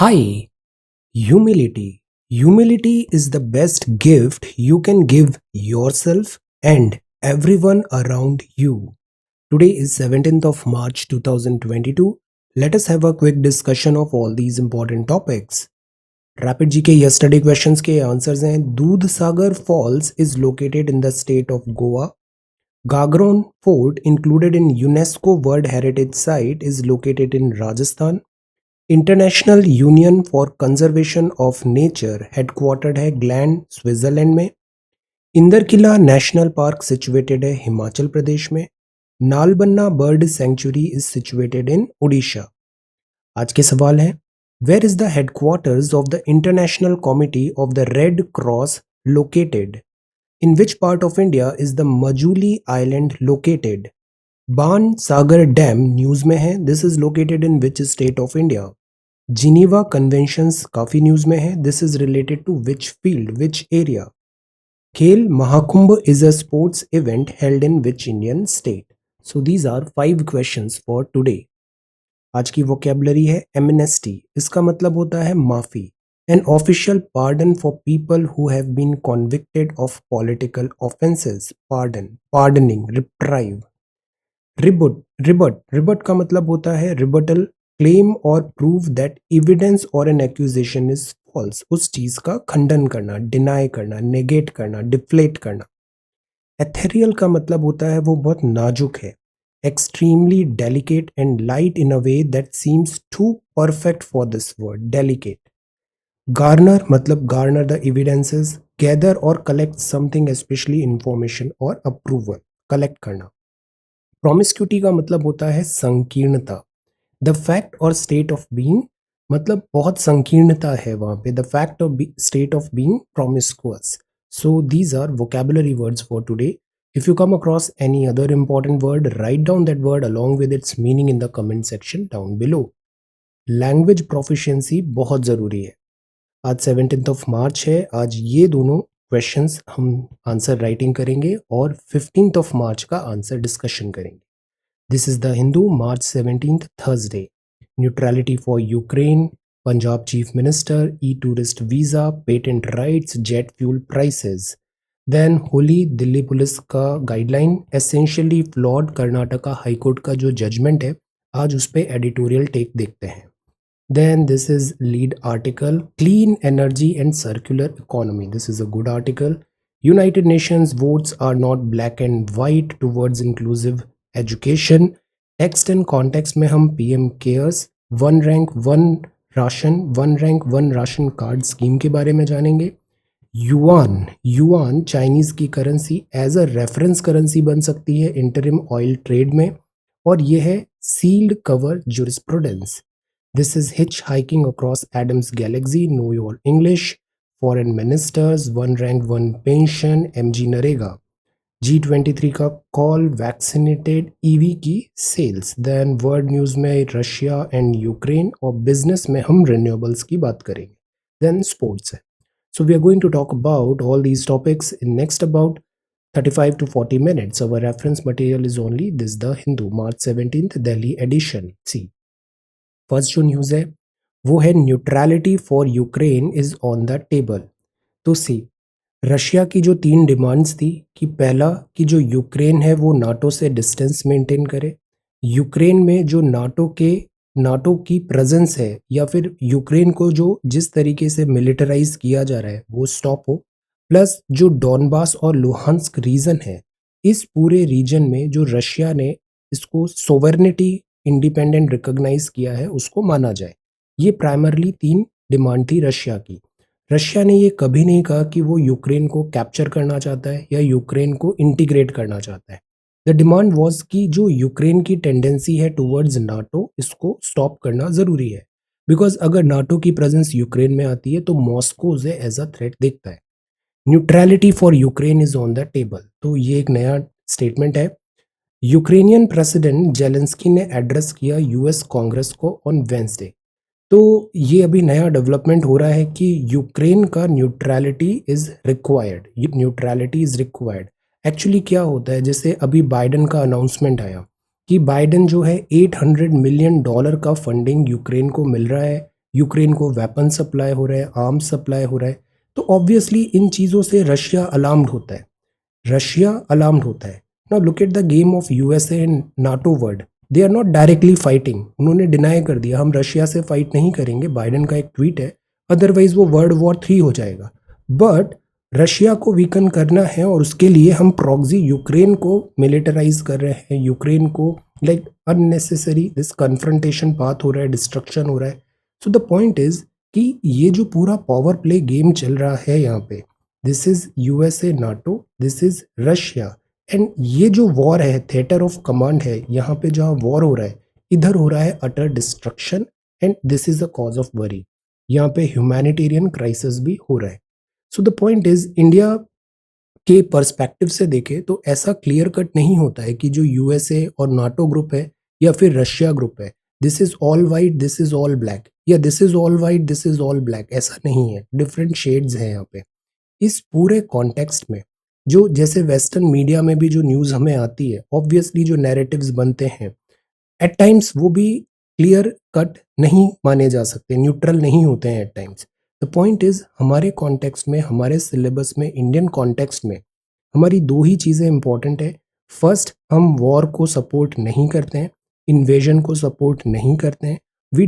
Hi, humility. Humility is the best gift you can give yourself and everyone around you. Today is 17th of March 2022. Let us have a quick discussion of all these important topics. Rapid GK yesterday questions के answers हैं Dudhsagar Falls is located in the state of Goa. Gagron Fort included in UNESCO World Heritage Site is located in Rajasthan. International union for conservation of nature headquartered है Gland Switzerland में। Inderkilla national park situated है हिमाचल प्रदेश में। Nalbana bird sanctuary is situated in Odisha. आज के सवाल हैं where is the headquarters of the international committee of the red cross located? In which part of India is the Majuli island located? Ban Sagar dam news में है, this is located in which state of India? Geneva conventions काफी news में है, this is related to which field, which area? Khel Mahakumbh is a sports event held in which Indian state? So these are 5 questions for today. आज की vocabulary है amnesty, इसका मतलब होता है माफी, an official pardon for people who have been convicted of political offences, pardon, pardoning, reprieve. Rebut का मतलब होता है रिबटल, क्लेम और प्रूव दैट एविडेंस और एन एक्यूजेशन इज फॉल्स, उस चीज का खंडन करना, डिनाई करना, नेगेट करना, डिफ्लेट करना। एथेरियल का मतलब होता है वो बहुत नाजुक है, extremely delicate and light in a way that seems to perfect for this word, delicate. Garner मतलब गार्नर द एविडेंसेस, गैदर और कलेक्ट समथिंग स्पेशली इंफॉर्मेशन और अप्रूवल, कलेक्ट करना। प्रोमिस्क्यूटी का मतलब होता है संकीर्णता, द फैक्ट और स्टेट ऑफ बीइंग, मतलब बहुत संकीर्णता है वहां पे, the fact of state of being promiscuous. So these are vocabulary words for today. If you come across any other important word, write down that word along with its meaning in the comment section down below. Language proficiency बहुत जरूरी है। आज 17th of March है, आज ये दोनों questions हम answer writing करेंगे और 15th ऑफ मार्च का आंसर डिस्कशन करेंगे। This is the Hindu, March 17th, Thursday. Neutrality for Ukraine, Punjab chief minister, e tourist visa, patent rights, jet fuel prices. Then Holi, Delhi police का guideline, essentially flawed, Karnataka high court का जो judgement है, आज उस पर editorial take देखते हैं। Then this is lead article, clean energy and circular economy. This is a good article. United Nations votes are not black and white towards inclusive education. Text and context में हम PM cares, one rank one ration card scheme के बारे में जानेंगे। Yuan Chinese की currency as a reference currency बन सकती है इंटरिम ऑयल ट्रेड में, और यह है sealed cover jurisprudence. This is hitchhiking across Adam's galaxy, know your English, foreign ministers, one rank, one pension, MG NREGA. G23 का कॉल, वैक्सीनेटेड EV की sales. Then world news में रशिया एंड यूक्रेन, और business में हम renewables की बात करेंगे। Then sports है। So we are going to talk about all these topics in next about 35 to 40 minutes. Our reference material is only this, The Hindu, March 17th, Delhi edition. See, first जो news है वो है neutrality for Ukraine is on the table. तो सी, Russia की जो 3 demands थी कि पहला कि जो यूक्रेन है वो नाटो से डिस्टेंस मेंटेन करे, यूक्रेन में जो नाटो की प्रेजेंस है, या फिर यूक्रेन को जो जिस तरीके से मिलिटराइज किया जा रहा है वो स्टॉप हो, प्लस जो डॉनबास और लुहांस्क रीजन है, इस पूरे रीजन में जो रशिया ने इसको सोवरेनिटी इंडिपेंडेंट रिकॉग्नाइज किया है उसको माना जाए। ये प्राइमरली 3 डिमांड थी रशिया की। रशिया ने ये कभी नहीं कहा कि वो यूक्रेन को कैप्चर करना चाहता है या यूक्रेन को इंटीग्रेट करना चाहता है। द डिमांड वाज कि जो यूक्रेन की टेंडेंसी है टुवर्ड्स नाटो, इसको स्टॉप करना जरूरी है, बिकॉज अगर नाटो की प्रेजेंस यूक्रेन में आती है तो मॉस्को उसे एज अ थ्रेट देखता है। Neutrality for Ukraine is on the table, तो ये एक नया स्टेटमेंट है। यूक्रेनियन प्रेसिडेंट जेलेंस्की ने एड्रेस किया यूएस कांग्रेस को ऑन वेंसडे। तो ये अभी नया डेवलपमेंट हो रहा है कि यूक्रेन का neutrality is required, neutrality is required. Actually क्या होता है, जैसे अभी बाइडन का अनाउंसमेंट आया कि बाइडन जो है $800 मिलियन का फंडिंग यूक्रेन को मिल रहा है, यूक्रेन को वेपन सप्लाई हो रहा है, आर्म्स सप्लाई हो रहा है, तो ऑब्वियसली इन चीज़ों से रशिया अलार्म्ड होता है। रशिया अलार्म्ड होता है। Now look at the game of USA and NATO world, they are not directly fighting. उन्होंने डिनाई कर दिया हम रशिया से फाइट नहीं करेंगे, बाइडेन का एक ट्वीट है, अदरवाइज वो वर्ल्ड वॉर 3 हो जाएगा। बट रशिया को वीकन करना है और उसके लिए हम प्रॉक्सी यूक्रेन को मिलिटराइज कर रहे हैं, यूक्रेन को like unnecessary this confrontation path हो रहा है, डिस्ट्रक्शन हो रहा है। सो द पॉइंट इज कि ये जो पूरा पावर प्ले गेम चल रहा है यहाँ पे, this is USA NATO, this is Russia, and ये जो वॉर है, थिएटर ऑफ कमांड है, यहाँ पे जहाँ वॉर हो रहा है, इधर हो रहा है utter destruction, and this is the cause of worry. यहाँ पे ह्यूमैनिटेरियन क्राइसिस भी हो रहा है। So the point is India के पर्सपेक्टिव से देखें तो ऐसा क्लियर कट नहीं होता है कि जो यूएसए और नाटो ग्रुप है या फिर रशिया ग्रुप है, this is all white, this is all black, या this is all white, this is all black, ऐसा नहीं है। डिफरेंट शेड्स हैं यहाँ पे। इस पूरे कॉन्टेक्स्ट में जो जैसे वेस्टर्न मीडिया में भी जो न्यूज़ हमें आती है, ऑब्वियसली जो नैरेटिव्स बनते हैं एट टाइम्स वो भी क्लियर कट नहीं माने जा सकते, न्यूट्रल नहीं होते हैं at times. The point is हमारे कॉन्टेक्स्ट में, हमारे सिलेबस में, इंडियन कॉन्टेक्स्ट में हमारी दो ही चीज़ें इंपॉर्टेंट है। फर्स्ट, हम वॉर को सपोर्ट नहीं करते हैं, इन्वेजन को सपोर्ट नहीं करते हैं। We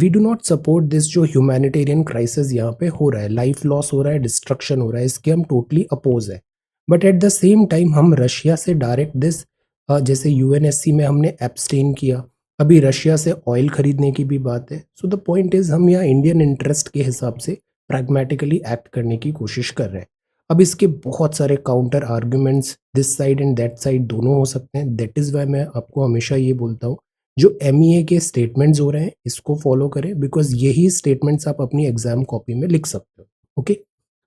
do not support this जो ह्यूमैनिटेरियन क्राइसिस यहाँ पे हो रहा है, लाइफ लॉस हो रहा है, डिस्ट्रक्शन हो रहा है, इसके हम टोटली अपोज है। But at the same time हम रशिया से डायरेक्ट दिस जैसे यूएनएससी में हमने एब्सटेन किया, अभी रशिया से ऑयल खरीदने की भी बात है। सो द पॉइंट इज हम यहाँ इंडियन इंटरेस्ट के हिसाब से प्रैग्मेटिकली एक्ट करने की कोशिश कर रहे हैं। अब इसके बहुत सारे counter arguments this side and that side दोनों हो सकते हैं। दैट इज़ वाई मैं आपको हमेशा ये बोलता हूँ जो एमईए के स्टेटमेंट्स हो रहे हैं इसको फॉलो करें, बिकॉज यही स्टेटमेंट्स आप अपनी एग्जाम कॉपी में लिख सकते हो। Okay,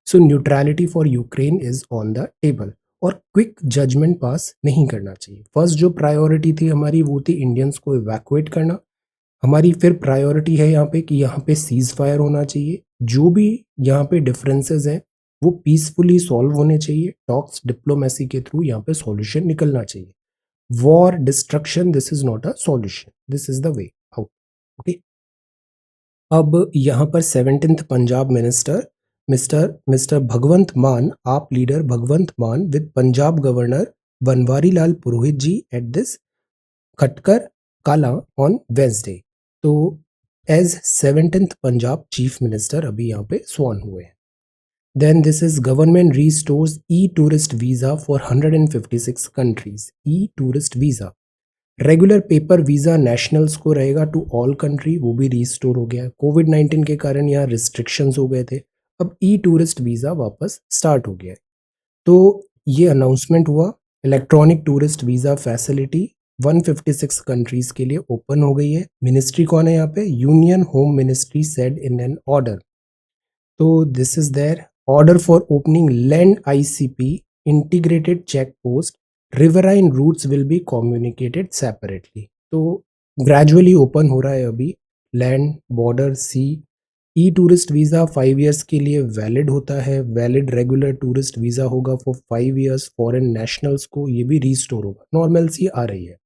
so neutrality for Ukraine is on the table, और क्विक जजमेंट पास नहीं करना चाहिए। फर्स्ट जो प्रायोरिटी थी हमारी वो थी इंडियंस को इवैक्यूएट करना। हमारी फिर प्रायोरिटी है यहाँ पे कि यहाँ पे सीज फायर होना चाहिए, जो भी यहाँ पे डिफरेंसेस हैं वो पीसफुली सॉल्व होने चाहिए, टॉक्स डिप्लोमेसी के थ्रू यहाँ पे सॉल्यूशन निकलना चाहिए। War destruction this is not a solution, this is the way out. Okay, अब यहाँ पर 17th Punjab minister mister mister Bhagwant Mann, AAP leader Bhagwant Mann with Punjab governor Banwari Lal Purohit ji at this Khatkar Kalan on Wednesday. तो as 17th Punjab chief minister अभी यहाँ पे स्वान हुए हैं। Then this is government restores e tourist visa for 156 countries. E tourist visa, regular paper visa nationals को रहेगा to all country, वो भी रीस्टोर हो गया। कोविड-19 के कारण यहाँ रिस्ट्रिक्शंस हो गए थे, अब ई टूरिस्ट वीजा वापस स्टार्ट हो गया है। तो ये अनाउंसमेंट हुआ, electronic tourist visa facility 156 countries के लिए ओपन हो गई है। मिनिस्ट्री कौन है यहाँ पे? Union home ministry said in an order. तो this is their order for opening land ICP integrated check post, riverine routes will be communicated separately. तो ग्रेजुअली ओपन हो रहा है अभी land, border, sea. E tourist visa 5 years के लिए valid होता है, वैलिड रेगुलर टूरिस्ट वीज़ा होगा फॉर 5 ईयर्स। फॉरेन नेशनल्स को ये भी रीस्टोर होगा, नॉर्मल सी आ रही है।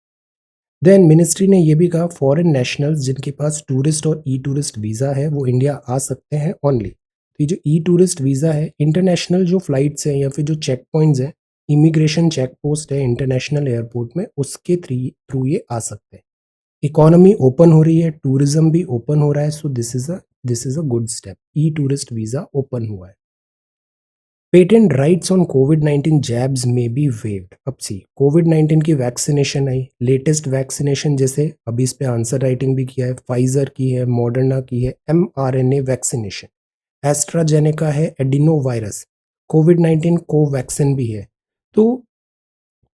देन मिनिस्ट्री ने ये भी कहा फॉरेन नेशनल्स जिनके पास टूरिस्ट और ई टूरिस्ट वीज़ा है वो इंडिया आ सकते हैं ओनली। तो ये जो ई टूरिस्ट वीज़ा है, इंटरनेशनल जो फ्लाइट्स हैं या फिर जो चेक पॉइंट्स हैं, इमिग्रेशन चेक पोस्ट है इंटरनेशनल एयरपोर्ट में, उसके थ्रू ये आ सकते हैं। इकोनॉमी ओपन हो रही है, टूरिज्म भी ओपन हो रहा है, so this is a good step. E tourist visa open हुआ है। Patent rights on covid jabs में बी वेव्ड। अब सी कोविड-19 की वैक्सीनेशन आई, लेटेस्ट वैक्सीनेशन जैसे अभी इस पे आंसर राइटिंग भी किया है, फाइजर की है, मॉडर्ना की है, mRNA वैक्सीनेशन, एस्ट्राजेनेका है, एडिनो वायरस, कोविड-19 कोवैक्सिन भी है। तो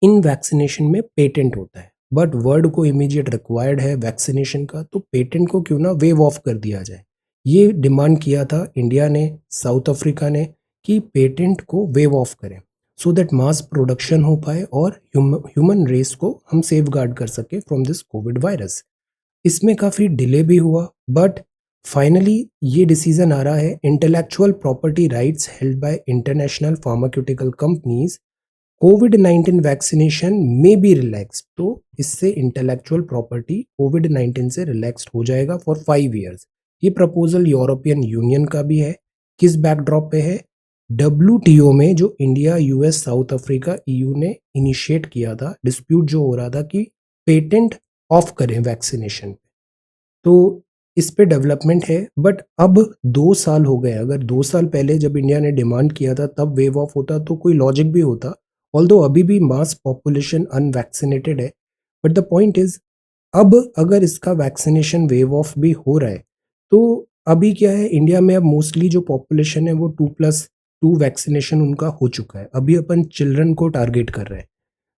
इन वैक्सीनेशन में पेटेंट होता है, बट वर्ल्ड को इमीडिएट रिक्वायर्ड है वैक्सीनेशन का, तो पेटेंट को क्यों ना वेव ऑफ कर दिया जाए। ये डिमांड किया था इंडिया ने, साउथ अफ्रीका ने, कि पेटेंट को वेव ऑफ करें सो दैट मास प्रोडक्शन हो पाए और ह्यूमन रेस को हम सेफ गार्ड कर सके फ्रॉम दिस कोविड वायरस। इसमें काफ़ी डिले भी हुआ, बट फाइनली ये डिसीजन आ रहा है intellectual property rights held by international pharmaceutical companies covid vaccination में बी रिलैक्स्ड, तो इससे इंटेलेक्चुअल प्रॉपर्टी कोविड-19 से रिलैक्स्ड हो जाएगा फॉर 5 इयर्स। ये प्रपोजल यूरोपियन यूनियन का भी है। किस बैकड्रॉप पे है? डब्ल्यूटीओ में जो India, US, south Africa, EU ने इनिशिएट किया था, डिस्प्यूट जो हो रहा था कि पेटेंट ऑफ करें वैक्सीनेशन। तो इस पे डेवलपमेंट है, बट अब 2 साल हो गए। अगर 2 साल पहले जब इंडिया ने डिमांड किया था तब वेव ऑफ होता तो कोई लॉजिक भी होता, ऑल्दो अभी भी मास पॉपुलेशन अनवैक्सीनेटेड है। बट द पॉइंट इज, अब अगर इसका वैक्सीनेशन वेव ऑफ भी हो रहा है, तो अभी क्या है, इंडिया में अब मोस्टली जो पॉपुलेशन है वो 2+2 वैक्सीनेशन उनका हो चुका है। अभी अपन चिल्ड्रन को टारगेट कर रहे हैं।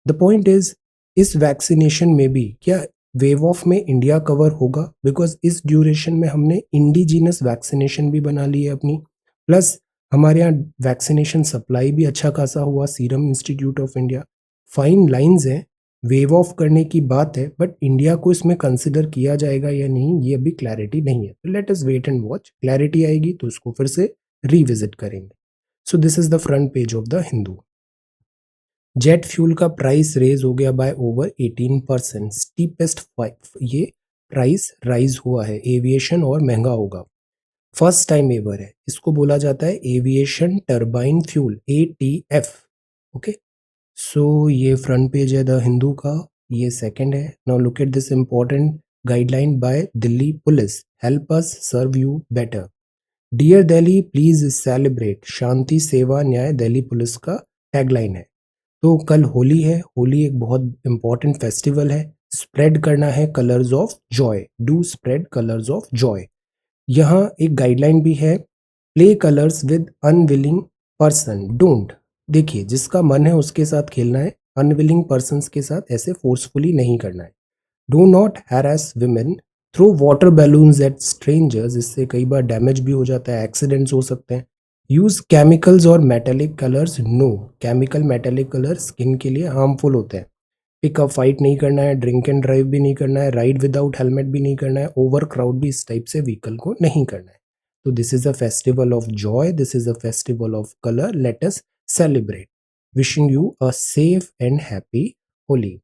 द पॉइंट इज, इस वैक्सीनेशन में भी क्या वेव ऑफ में इंडिया कवर होगा? बिकॉज इस ड्यूरेशन में हमने इंडिजीनस वैक्सीनेशन भी बना ली है अपनी, प्लस हमारे यहाँ वैक्सीनेशन सप्लाई भी अच्छा खासा हुआ, serum institute of India. Fine lines है, वेव ऑफ करने की बात है, बट इंडिया को इसमें कंसिडर किया जाएगा या नहीं ये अभी क्लैरिटी नहीं है। तो let us wait and watch, clarity आएगी तो उसको फिर से रिविजिट करेंगे। So this is the front page of the Hindu. Jet fuel का प्राइस रेज हो गया बाय ओवर 18%, स्टीपेस्ट 5, ये प्राइस राइज हुआ है। एविएशन और महंगा होगा, फर्स्ट टाइम एवर है। इसको बोला जाता है aviation turbine fuel, ATF। Okay, so ये फ्रंट पेज है द हिंदू का, ये सेकंड है। Now look at this important guideline by Delhi police, help us serve you better. Dear Delhi please celebrate, शांति सेवा न्याय दिल्ली पुलिस का टैगलाइन है। तो कल होली है, होली एक बहुत इंपॉर्टेंट फेस्टिवल है। स्प्रेड करना है colours of Joy, do spread colours of Joy. यहाँ एक गाइडलाइन भी है, play colours with unwilling person, don't. देखिए, जिसका मन है उसके साथ खेलना है, अनविलिंग पर्सन के साथ ऐसे फोर्सफुली नहीं करना है। Do not harass women, throw water balloons at strangers, इससे कई बार डैमेज भी हो जाता है, एक्सीडेंट्स हो सकते हैं। यूज केमिकल्स और metallic colours, no, chemical metallic colour skin के लिए हार्मफुल होते हैं। पिकअप फाइट नहीं करना है, ड्रिंक एंड ड्राइव भी नहीं करना है, राइड विदाउट हेलमेट भी नहीं करना है, ओवर क्राउड भी इस टाइप से व्हीकल को नहीं करना है। तो this is a festival of Joy, this is a festival of colour, let us celebrate. Wishing you a safe and happy Holi.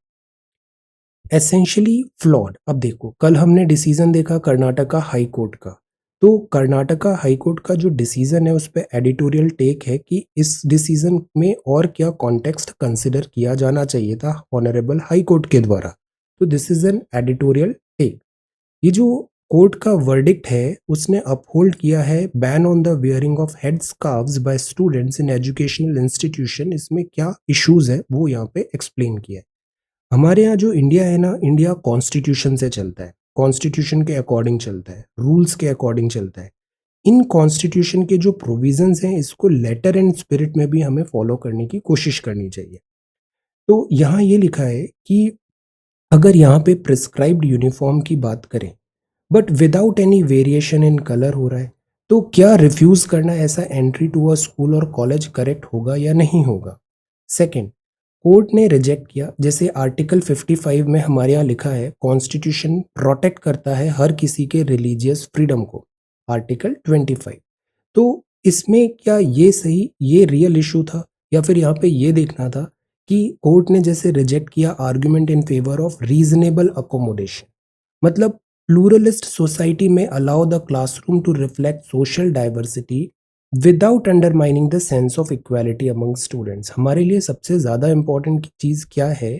Essentially flawed. अब देखो, कल हमने डिसीजन देखा कर्नाटका हाई कोर्ट का, तो कर्नाटका हाई कोर्ट का जो डिसीजन है उस पर एडिटोरियल टेक है कि इस डिसीजन में और क्या कॉन्टेक्स्ट कंसिडर किया जाना चाहिए था ऑनरेबल हाई कोर्ट के द्वारा। तो this is an editorial take. ये जो कोर्ट का वर्डिक्ट है उसने अपहोल्ड किया है ban on the wearing of head scarves by students in educational institution. इसमें क्या इश्यूज है वो यहाँ पे एक्सप्लेन किया है। हमारे यहाँ जो इंडिया है ना, इंडिया कॉन्स्टिट्यूशन से चलता है, कॉन्स्टिट्यूशन के अकॉर्डिंग चलता है, रूल्स के अकॉर्डिंग चलता है। इन कॉन्स्टिट्यूशन के जो प्रोविजंस हैं इसको लेटर एंड स्पिरिट में भी हमें फॉलो करने की कोशिश करनी चाहिए। तो यहाँ ये लिखा है कि अगर यहाँ पे प्रिस्क्राइब्ड यूनिफॉर्म की बात करें but without any variation in colour हो रहा है, तो क्या रिफ्यूज करना ऐसा एंट्री टू अ स्कूल और कॉलेज करेक्ट होगा या नहीं होगा? सेकंड, कोर्ट ने रिजेक्ट किया, जैसे आर्टिकल 55 में हमारे यहाँ लिखा है कॉन्स्टिट्यूशन प्रोटेक्ट करता है हर किसी के रिलीजियस फ्रीडम को, आर्टिकल 25। तो इसमें क्या ये सही, ये रियल इशू था, या फिर यहाँ पे ये देखना था कि कोर्ट ने जैसे रिजेक्ट किया argument in favour of reasonable accommodation, मतलब प्लूरलिस्ट सोसाइटी में allow the classroom to reflect social diversity without undermining the sense of equality among students. हमारे लिए सबसे ज़्यादा इंपॉर्टेंट चीज़ क्या है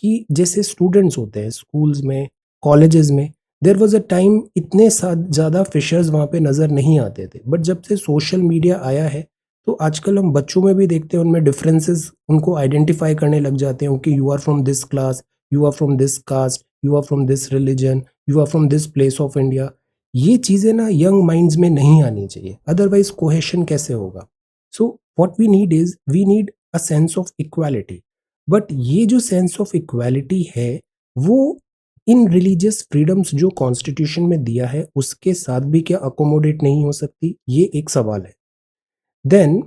कि जैसे स्टूडेंट्स होते हैं स्कूल्स में, कॉलेजेस में, देर वॉज अ टाइम इतने ज़्यादा फिशर्स वहाँ पे नज़र नहीं आते थे, बट जब से सोशल मीडिया आया है तो आजकल हम बच्चों में भी देखते हैं उनमें डिफरेंसेस उनको आइडेंटिफाई करने लग जाते हैं कि you are from this class, you are from this caste, you are from this religion, you are from this place of India. ये चीज़ें ना यंग माइंड्स में नहीं आनी चाहिए, अदरवाइज कोहेशन कैसे होगा? So what we need is, we need a sense of equality. But ये जो सेंस ऑफ इक्वालिटी है वो इन रिलीजियस फ्रीडम्स जो कॉन्स्टिट्यूशन में दिया है उसके साथ भी क्या अकोमोडेट नहीं हो सकती, ये एक सवाल है। देन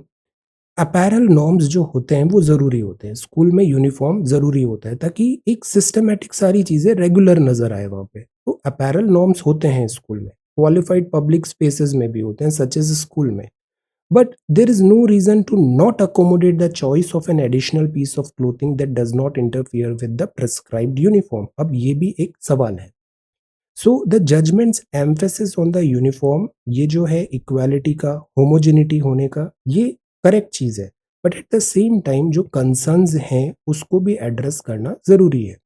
अपैरल नॉर्म्स जो होते हैं वो ज़रूरी होते हैं, स्कूल में यूनिफॉर्म ज़रूरी होता है ताकि एक सिस्टमेटिक सारी चीज़ें रेगुलर नज़र आए वहाँ पे। तो अपैरल नॉर्म्स होते हैं स्कूल में, क्वालिफाइड पब्लिक स्पेसेस में भी होते हैं सच एज स्कूल में। But there is no reason to not accommodate the choice of an additional piece of clothing that does not interfere with the prescribed uniform. अब ये भी एक सवाल है. So the judgment's emphasis on the uniform, ये जो है equality का, होमोजेनिटी होने का, ये करेक्ट चीज है. But at the same time जो कंसर्न्स हैं उसको भी एड्रेस करना जरूरी है.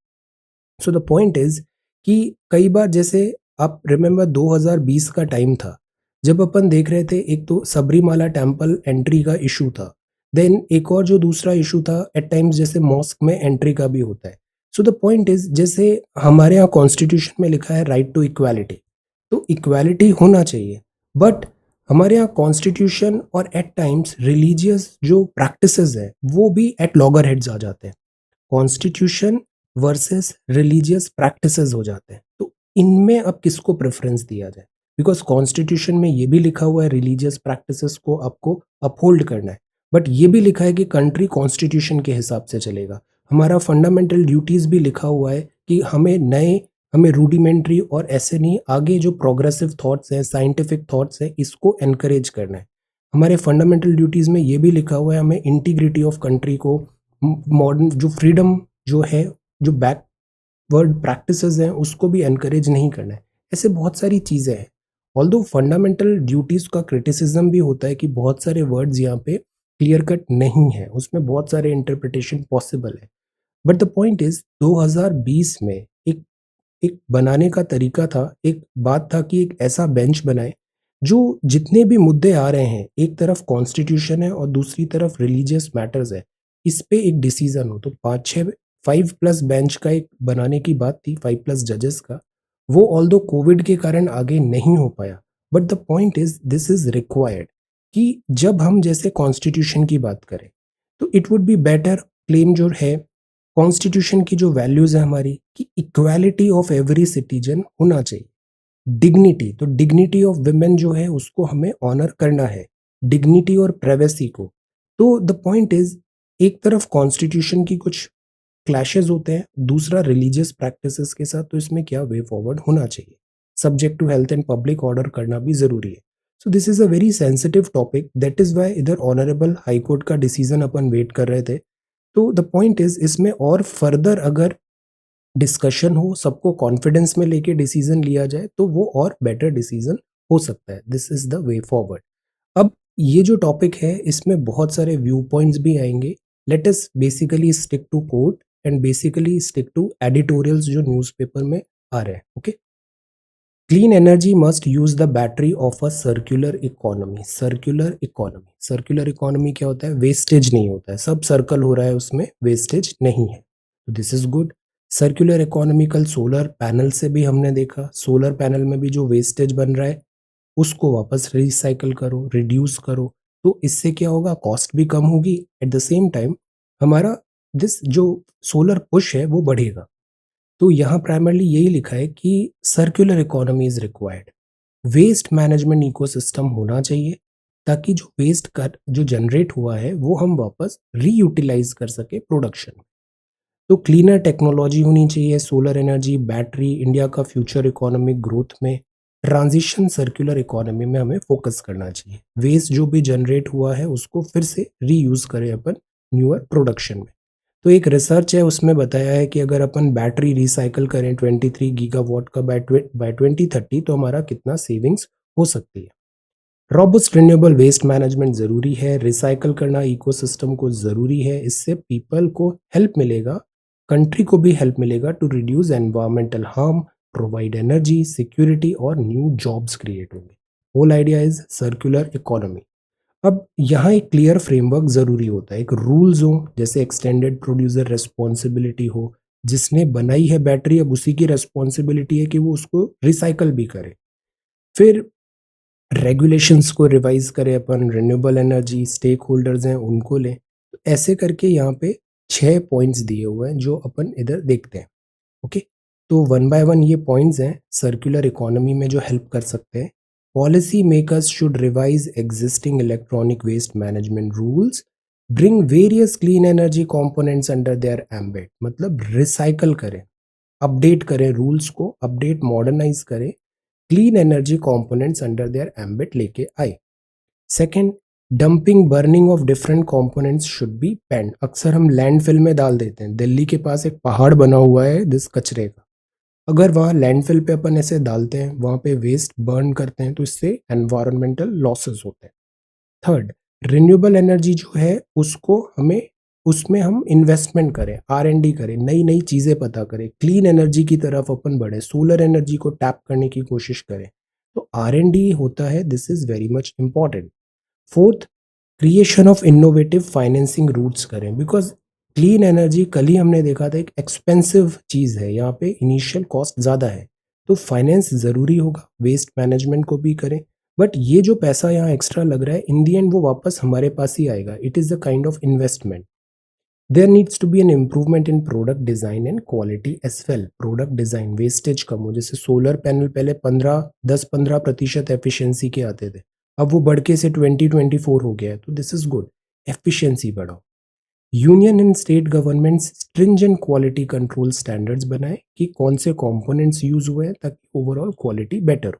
सो द पॉइंट इज कि कई बार जैसे आप रिमेम्बर 2020 का टाइम था जब अपन देख रहे थे, एक तो सबरीमाला टेम्पल एंट्री का इशू था, देन एक और जो दूसरा इशू था एट टाइम्स जैसे मॉस्क में एंट्री का भी होता है. सो द पॉइंट इज जैसे हमारे यहाँ कॉन्स्टिट्यूशन में लिखा है राइट टू इक्वालिटी, तो इक्वालिटी होना चाहिए. बट हमारे यहाँ कॉन्स्टिट्यूशन और एट टाइम्स रिलीजियस जो प्रैक्टिसेस है वो भी एट लॉगर हेड्स आ जाते हैं. कॉन्स्टिट्यूशन वर्सेस रिलीजियस प्रैक्टिसेस हो जाते हैं. तो इनमें अब किसको प्रेफरेंस दिया जाए, बिकॉज कॉन्स्टिट्यूशन में ये भी लिखा हुआ है रिलीजियस प्रैक्टिसेस को आपको अपहोल्ड करना है, बट ये भी लिखा है कि कंट्री कॉन्स्टिट्यूशन के हिसाब से चलेगा. हमारा फंडामेंटल ड्यूटीज भी लिखा हुआ है कि हमें रूडिमेंट्री और ऐसे नहीं, आगे जो प्रोग्रेसिव थॉट्स हैं, साइंटिफिक थॉट्स हैं, इसको एनकरेज करना है. हमारे फंडामेंटल ड्यूटीज में ये भी लिखा हुआ है हमें इंटीग्रिटी ऑफ कंट्री को, मॉडर्न जो फ्रीडम जो है, जो बैकवर्ड प्रैक्टिसेस हैं उसको भी एनकरेज नहीं करना है. ऐसे बहुत सारी चीज़ें हैं. ऑल्दो फंडामेंटल ड्यूटीज़ का क्रिटिसिज्म भी होता है कि बहुत सारे वर्ड्स यहाँ पे क्लियर कट नहीं है, उसमें बहुत सारे इंटरप्रिटेशन पॉसिबल है. बट द पॉइंट इज 2020 में एक एक बनाने का तरीका था, एक बात था कि एक ऐसा बेंच बनाए जो जितने भी मुद्दे आ रहे हैं, एक तरफ कॉन्स्टिट्यूशन है और दूसरी तरफ रिलीजियस मैटर्स है, इस पे एक डिसीजन हो. तो 5 प्लस बेंच का एक बनाने की बात थी, 5 प्लस जजेस का. वो ऑल्दो कोविड के कारण आगे नहीं हो पाया. But the point is this is required कि जब हम जैसे कॉन्स्टिट्यूशन की बात करें तो it would be better claim जो है कॉन्स्टिट्यूशन की जो वैल्यूज है हमारी कि इक्वालिटी ऑफ एवरी सिटीजन होना चाहिए. डिग्निटी, तो डिग्निटी ऑफ विमेन जो है उसको हमें ऑनर करना है, डिग्निटी और प्राइवेसी को. तो द पॉइंट इज एक तरफ कॉन्स्टिट्यूशन की कुछ क्लैशेस होते हैं, दूसरा रिलीजियस प्रैक्टिसेस के साथ, तो इसमें क्या वे फॉरवर्ड होना चाहिए, subject to health and public order करना भी जरूरी है. So this is a very sensitive topic, that is why इधर ऑनरेबल हाई कोर्ट का डिसीजन अपन वेट कर रहे थे. तो द पॉइंट इज इसमें और फर्दर अगर डिस्कशन हो, सबको कॉन्फिडेंस में लेके डिसीजन लिया जाए तो वो और बेटर डिसीजन हो सकता है. This is the way forward. अब ये जो टॉपिक है इसमें बहुत सारे व्यू पॉइंट्स भी आएंगे. Let us basically stick to court and basically stick to editorials जो न्यूज़पेपर में आ रहे हैं. Okay, clean energy must use the battery of a circular economy. Circular economy, circular economy क्या होता है, वेस्टेज नहीं होता है, सब सर्कल हो रहा है, उसमें वेस्टेज नहीं है. तो this is good. Circular economy कल सोलर पैनल से भी हमने देखा, सोलर पैनल में भी जो वेस्टेज बन रहा है उसको वापस रिसाइकल करो, रिड्यूस करो. तो इससे क्या होगा, कॉस्ट भी कम होगी, एट द सेम टाइम हमारा दिस जो सोलर पुश है वो बढ़ेगा. तो यहाँ प्राइमरली यही लिखा है कि circular economy is required. Waste management ecosystem होना चाहिए ताकि जो वेस्ट कर जो जनरेट हुआ है वो हम वापस रीयूटिलाइज कर सके प्रोडक्शन में. तो क्लीनर टेक्नोलॉजी होनी चाहिए, सोलर एनर्जी, बैटरी, इंडिया का फ्यूचर इकोनॉमिक ग्रोथ में ट्रांजिशन सर्कुलर इकोनॉमी में हमें फोकस करना चाहिए. वेस्ट जो भी जनरेट हुआ है उसको फिर से रीयूज करें अपन न्यूअर प्रोडक्शन में. तो एक रिसर्च है उसमें बताया है कि अगर अपन बैटरी रिसाइकल करें 23 गीगावाट का बाय 2030 तो हमारा कितना सेविंग्स हो सकती है. रॉबस्ट रिन्यूएबल वेस्ट मैनेजमेंट ज़रूरी है, रिसाइकल करना इकोसिस्टम को ज़रूरी है. इससे पीपल को हेल्प मिलेगा, कंट्री को भी हेल्प मिलेगा to reduce environmental harm, provide energy security और न्यू जॉब्स क्रिएट होंगे. Whole idea is circular economy. अब यहाँ एक क्लियर फ्रेमवर्क ज़रूरी होता है, एक रूल्स हो, जैसे एक्सटेंडेड प्रोड्यूसर रिस्पॉन्सिबिलिटी हो, जिसने बनाई है बैटरी अब उसी की रिस्पॉन्सिबिलिटी है कि वो उसको रिसाइकल भी करे. फिर रेगुलेशंस को रिवाइज करें अपन, रिन्यूएबल एनर्जी स्टेक होल्डर्स हैं उनको लें. तो ऐसे करके यहाँ पे 6 पॉइंट्स दिए हुए हैं जो अपन इधर देखते हैं. ओके, तो वन बाय वन ये पॉइंट्स हैं सर्कुलर इकोनॉमी में जो हेल्प कर सकते हैं. Policy makers should revise existing electronic waste management rules, bring various clean energy components under their ambit. मतलब रिसाइकल करें, अपडेट करें रूल्स को, अपडेट मॉडर्नाइज करें, clean energy components under their ambit लेके आए. Second, dumping burning of different components should be banned. अक्सर हम landfill में डाल देते हैं। दिल्ली के पास एक पहाड़ बना हुआ है दिस कचरे का। अगर वहाँ लैंडफिल पे अपन ऐसे डालते हैं, वहाँ पे वेस्ट बर्न करते हैं, तो इससे एनवायरमेंटल लॉसेस होते हैं। थर्ड, रिन्यूएबल एनर्जी जो है उसको हमें उसमें हम इन्वेस्टमेंट करें, R&D करें, नई नई चीज़ें पता करें, क्लीन एनर्जी की तरफ अपन बढ़े, सोलर एनर्जी को टैप करने की कोशिश करें। तो R&D होता है, this is very much important. Fourth, creation of innovative financing routes करें, बिकॉज क्लीन एनर्जी कल ही हमने देखा था एक एक्सपेंसिव चीज़ है, यहाँ पे इनिशियल कॉस्ट ज़्यादा है, तो फाइनेंस ज़रूरी होगा। वेस्ट मैनेजमेंट को भी करें, बट ये जो पैसा यहाँ एक्स्ट्रा लग रहा है इन दी एंड वो वापस हमारे पास ही आएगा। It is the kind of investment. There needs to be an improvement in product design and quality as well. Product design wastage कम हो, जैसे सोलर पैनल पहले 10-15% एफिशिएंसी के आते थे, अब वो बढ़ के से 20-24 हो गया है, तो दिस इज गुड। एफिशिएंसी बढ़ाओ। Union and state governments stringent quality control standards बनाए कि कौन से कंपोनेंट्स यूज हुए हैं ताकि ओवरऑल क्वालिटी बेटर हो।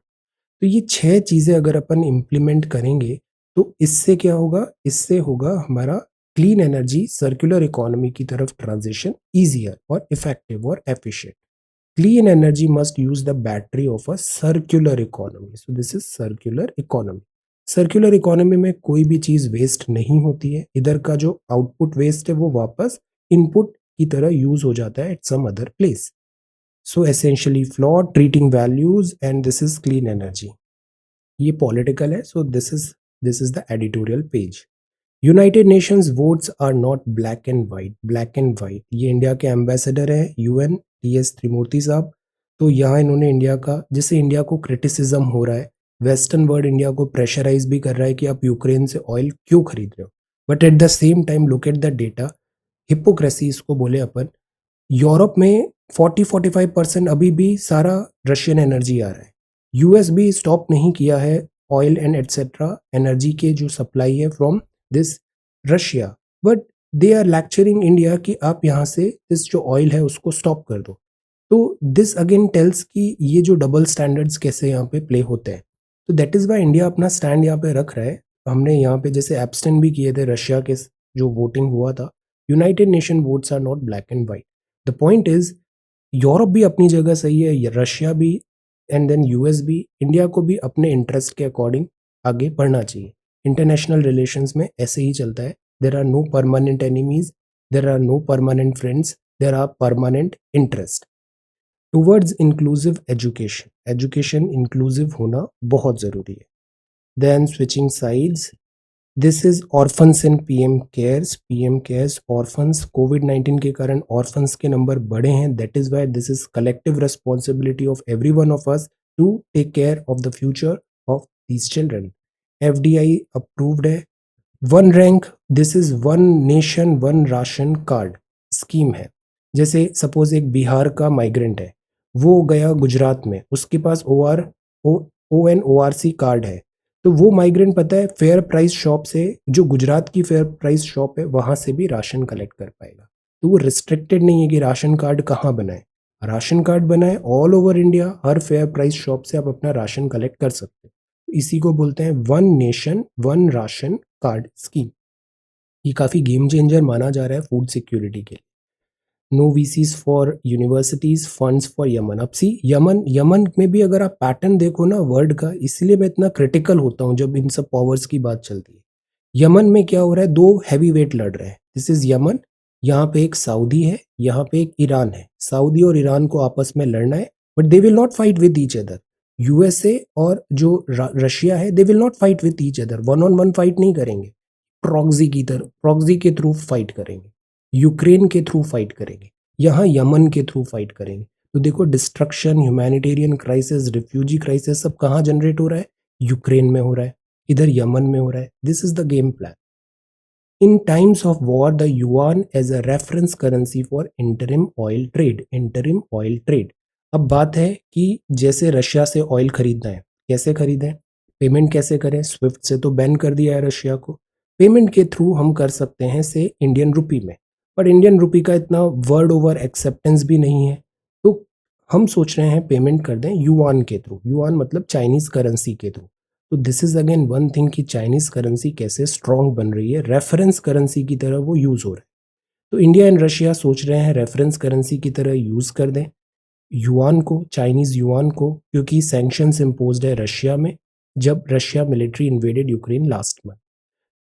तो ये 6 चीज़ें अगर अपन इम्प्लीमेंट करेंगे तो इससे क्या होगा, इससे होगा हमारा क्लीन एनर्जी सर्कुलर इकोनॉमी की तरफ ट्रांजिशन ईजियर और इफेक्टिव और efficient. Clean energy must use the battery of a circular economy, so this is circular economy. Circular economy में कोई भी चीज़ वेस्ट नहीं होती है, इधर का जो आउटपुट वेस्ट है वो वापस इनपुट की तरह यूज हो जाता है at some other place. So essentially flawed treating values and this is clean energy. ये पॉलिटिकल है, so this is the editorial page. United Nations votes are not black and white. Black and white, ये India के ambassador हैं UN TS Tirumurti साहब। तो यहाँ इन्होंने India का, जैसे इंडिया को क्रिटिसिज्म हो रहा है, वेस्टर्न वर्ल्ड इंडिया को प्रेशराइज भी कर रहा है कि आप यूक्रेन से ऑयल क्यों खरीद रहे हो, but at the same time look at the data. Hypocrisy इसको बोले अपन। यूरोप में 40-45% अभी भी सारा रशियन एनर्जी आ रहा है। US भी स्टॉप नहीं किया है ऑयल एंड एटसेट्रा एनर्जी के जो सप्लाई है from this Russia, but they are lecturing India कि आप यहाँ से दिस जो ऑयल है उसको स्टॉप कर दो। तो दिस अगेन टेल्स कि ये जो डबल स्टैंडर्ड्स कैसे यहाँ पे प्ले होते हैं। तो दैट इज़ वाई इंडिया अपना स्टैंड यहाँ पे रख रहा है। हमने यहाँ पे जैसे एब्सटेन भी किए थे रशिया के जो वोटिंग हुआ था। United Nation votes are not black and white. The point is Europe भी अपनी जगह सही है, रशिया भी एंड देन US भी। इंडिया को भी अपने इंटरेस्ट के अकॉर्डिंग आगे बढ़ना चाहिए। इंटरनेशनल रिलेशंस में ऐसे ही चलता है। There are no permanent enemies, there are no permanent friends, there are permanent interest. Towards inclusive education, education inclusive होना बहुत ज़रूरी है। Then switching sides, this is orphans in PM cares orphans. कोविड-19 के कारण ऑर्फन्स के नंबर बढ़े हैं। That is why this is collective responsibility of every one of us to take care of the future of these children. FDI approved है। One rank, this is one nation one ration card scheme है। जैसे suppose एक बिहार का migrant है, वो गया गुजरात में, उसके पास ONORC कार्ड है, तो वो माइग्रेंट पता है फेयर प्राइस शॉप से, जो गुजरात की फेयर प्राइस शॉप है वहां से भी राशन कलेक्ट कर पाएगा। तो वो रिस्ट्रिक्टेड नहीं है कि राशन कार्ड कहाँ बनाए। राशन कार्ड बनाए ऑल ओवर इंडिया, हर फेयर प्राइस शॉप से आप अपना राशन कलेक्ट कर सकते हैं। तो इसी को बोलते हैं one nation one ration card scheme. ये काफ़ी गेम चेंजर माना जा रहा है फूड सिक्योरिटी के लिए। No VCs for universities, funds for Yemen. अब सी यमन, यमन में भी अगर आप पैटर्न देखो ना वर्ल्ड का, इसलिए मैं इतना क्रिटिकल होता हूँ जब इन सब पावर्स की बात चलती है। यमन में क्या हो रहा है, दो हैवी वेट लड़ रहे हैं। This is Yemen. यहाँ पे एक सऊदी है, यहाँ पे एक ईरान है। सऊदी और ईरान को आपस में लड़ना है, but they will not fight with each other. USA और जो रशिया है, they will not fight with each other, one on one fight नहीं करेंगे। प्रॉक्सी के थ्रू फाइट करेंगे, यूक्रेन के थ्रू फाइट करेंगे, यहाँ यमन के थ्रू फाइट करेंगे। तो देखो destruction, humanitarian crisis, refugee crisis सब कहाँ जनरेट हो रहा है, यूक्रेन में हो रहा है, इधर यमन में हो रहा है। This is the game plan. In times of war the yuan as a reference currency for interim oil trade. Interim oil trade, अब बात है कि जैसे रशिया से ऑयल खरीदना है, कैसे खरीदें, पेमेंट कैसे करें। स्विफ्ट से तो बैन कर दिया है रशिया को, पेमेंट के थ्रू हम कर सकते हैं से इंडियन रुपी में, पर इंडियन रुपी का इतना वर्ल्ड ओवर एक्सेप्टेंस भी नहीं है। तो हम सोच रहे हैं पेमेंट कर दें युआन के थ्रू। युआन मतलब चाइनीज करेंसी के थ्रू। तो this is again one thing कि चाइनीज करेंसी कैसे स्ट्रांग बन रही है, रेफरेंस करेंसी की तरह वो यूज हो रहा है। तो इंडिया एंड रशिया सोच रहे हैं रेफरेंस करेंसी की तरह यूज कर दें युआन को, चाइनीज युआन को, क्योंकि सैंक्शंस इम्पोज्ड है रशिया में जब Russia military invaded Ukraine last month.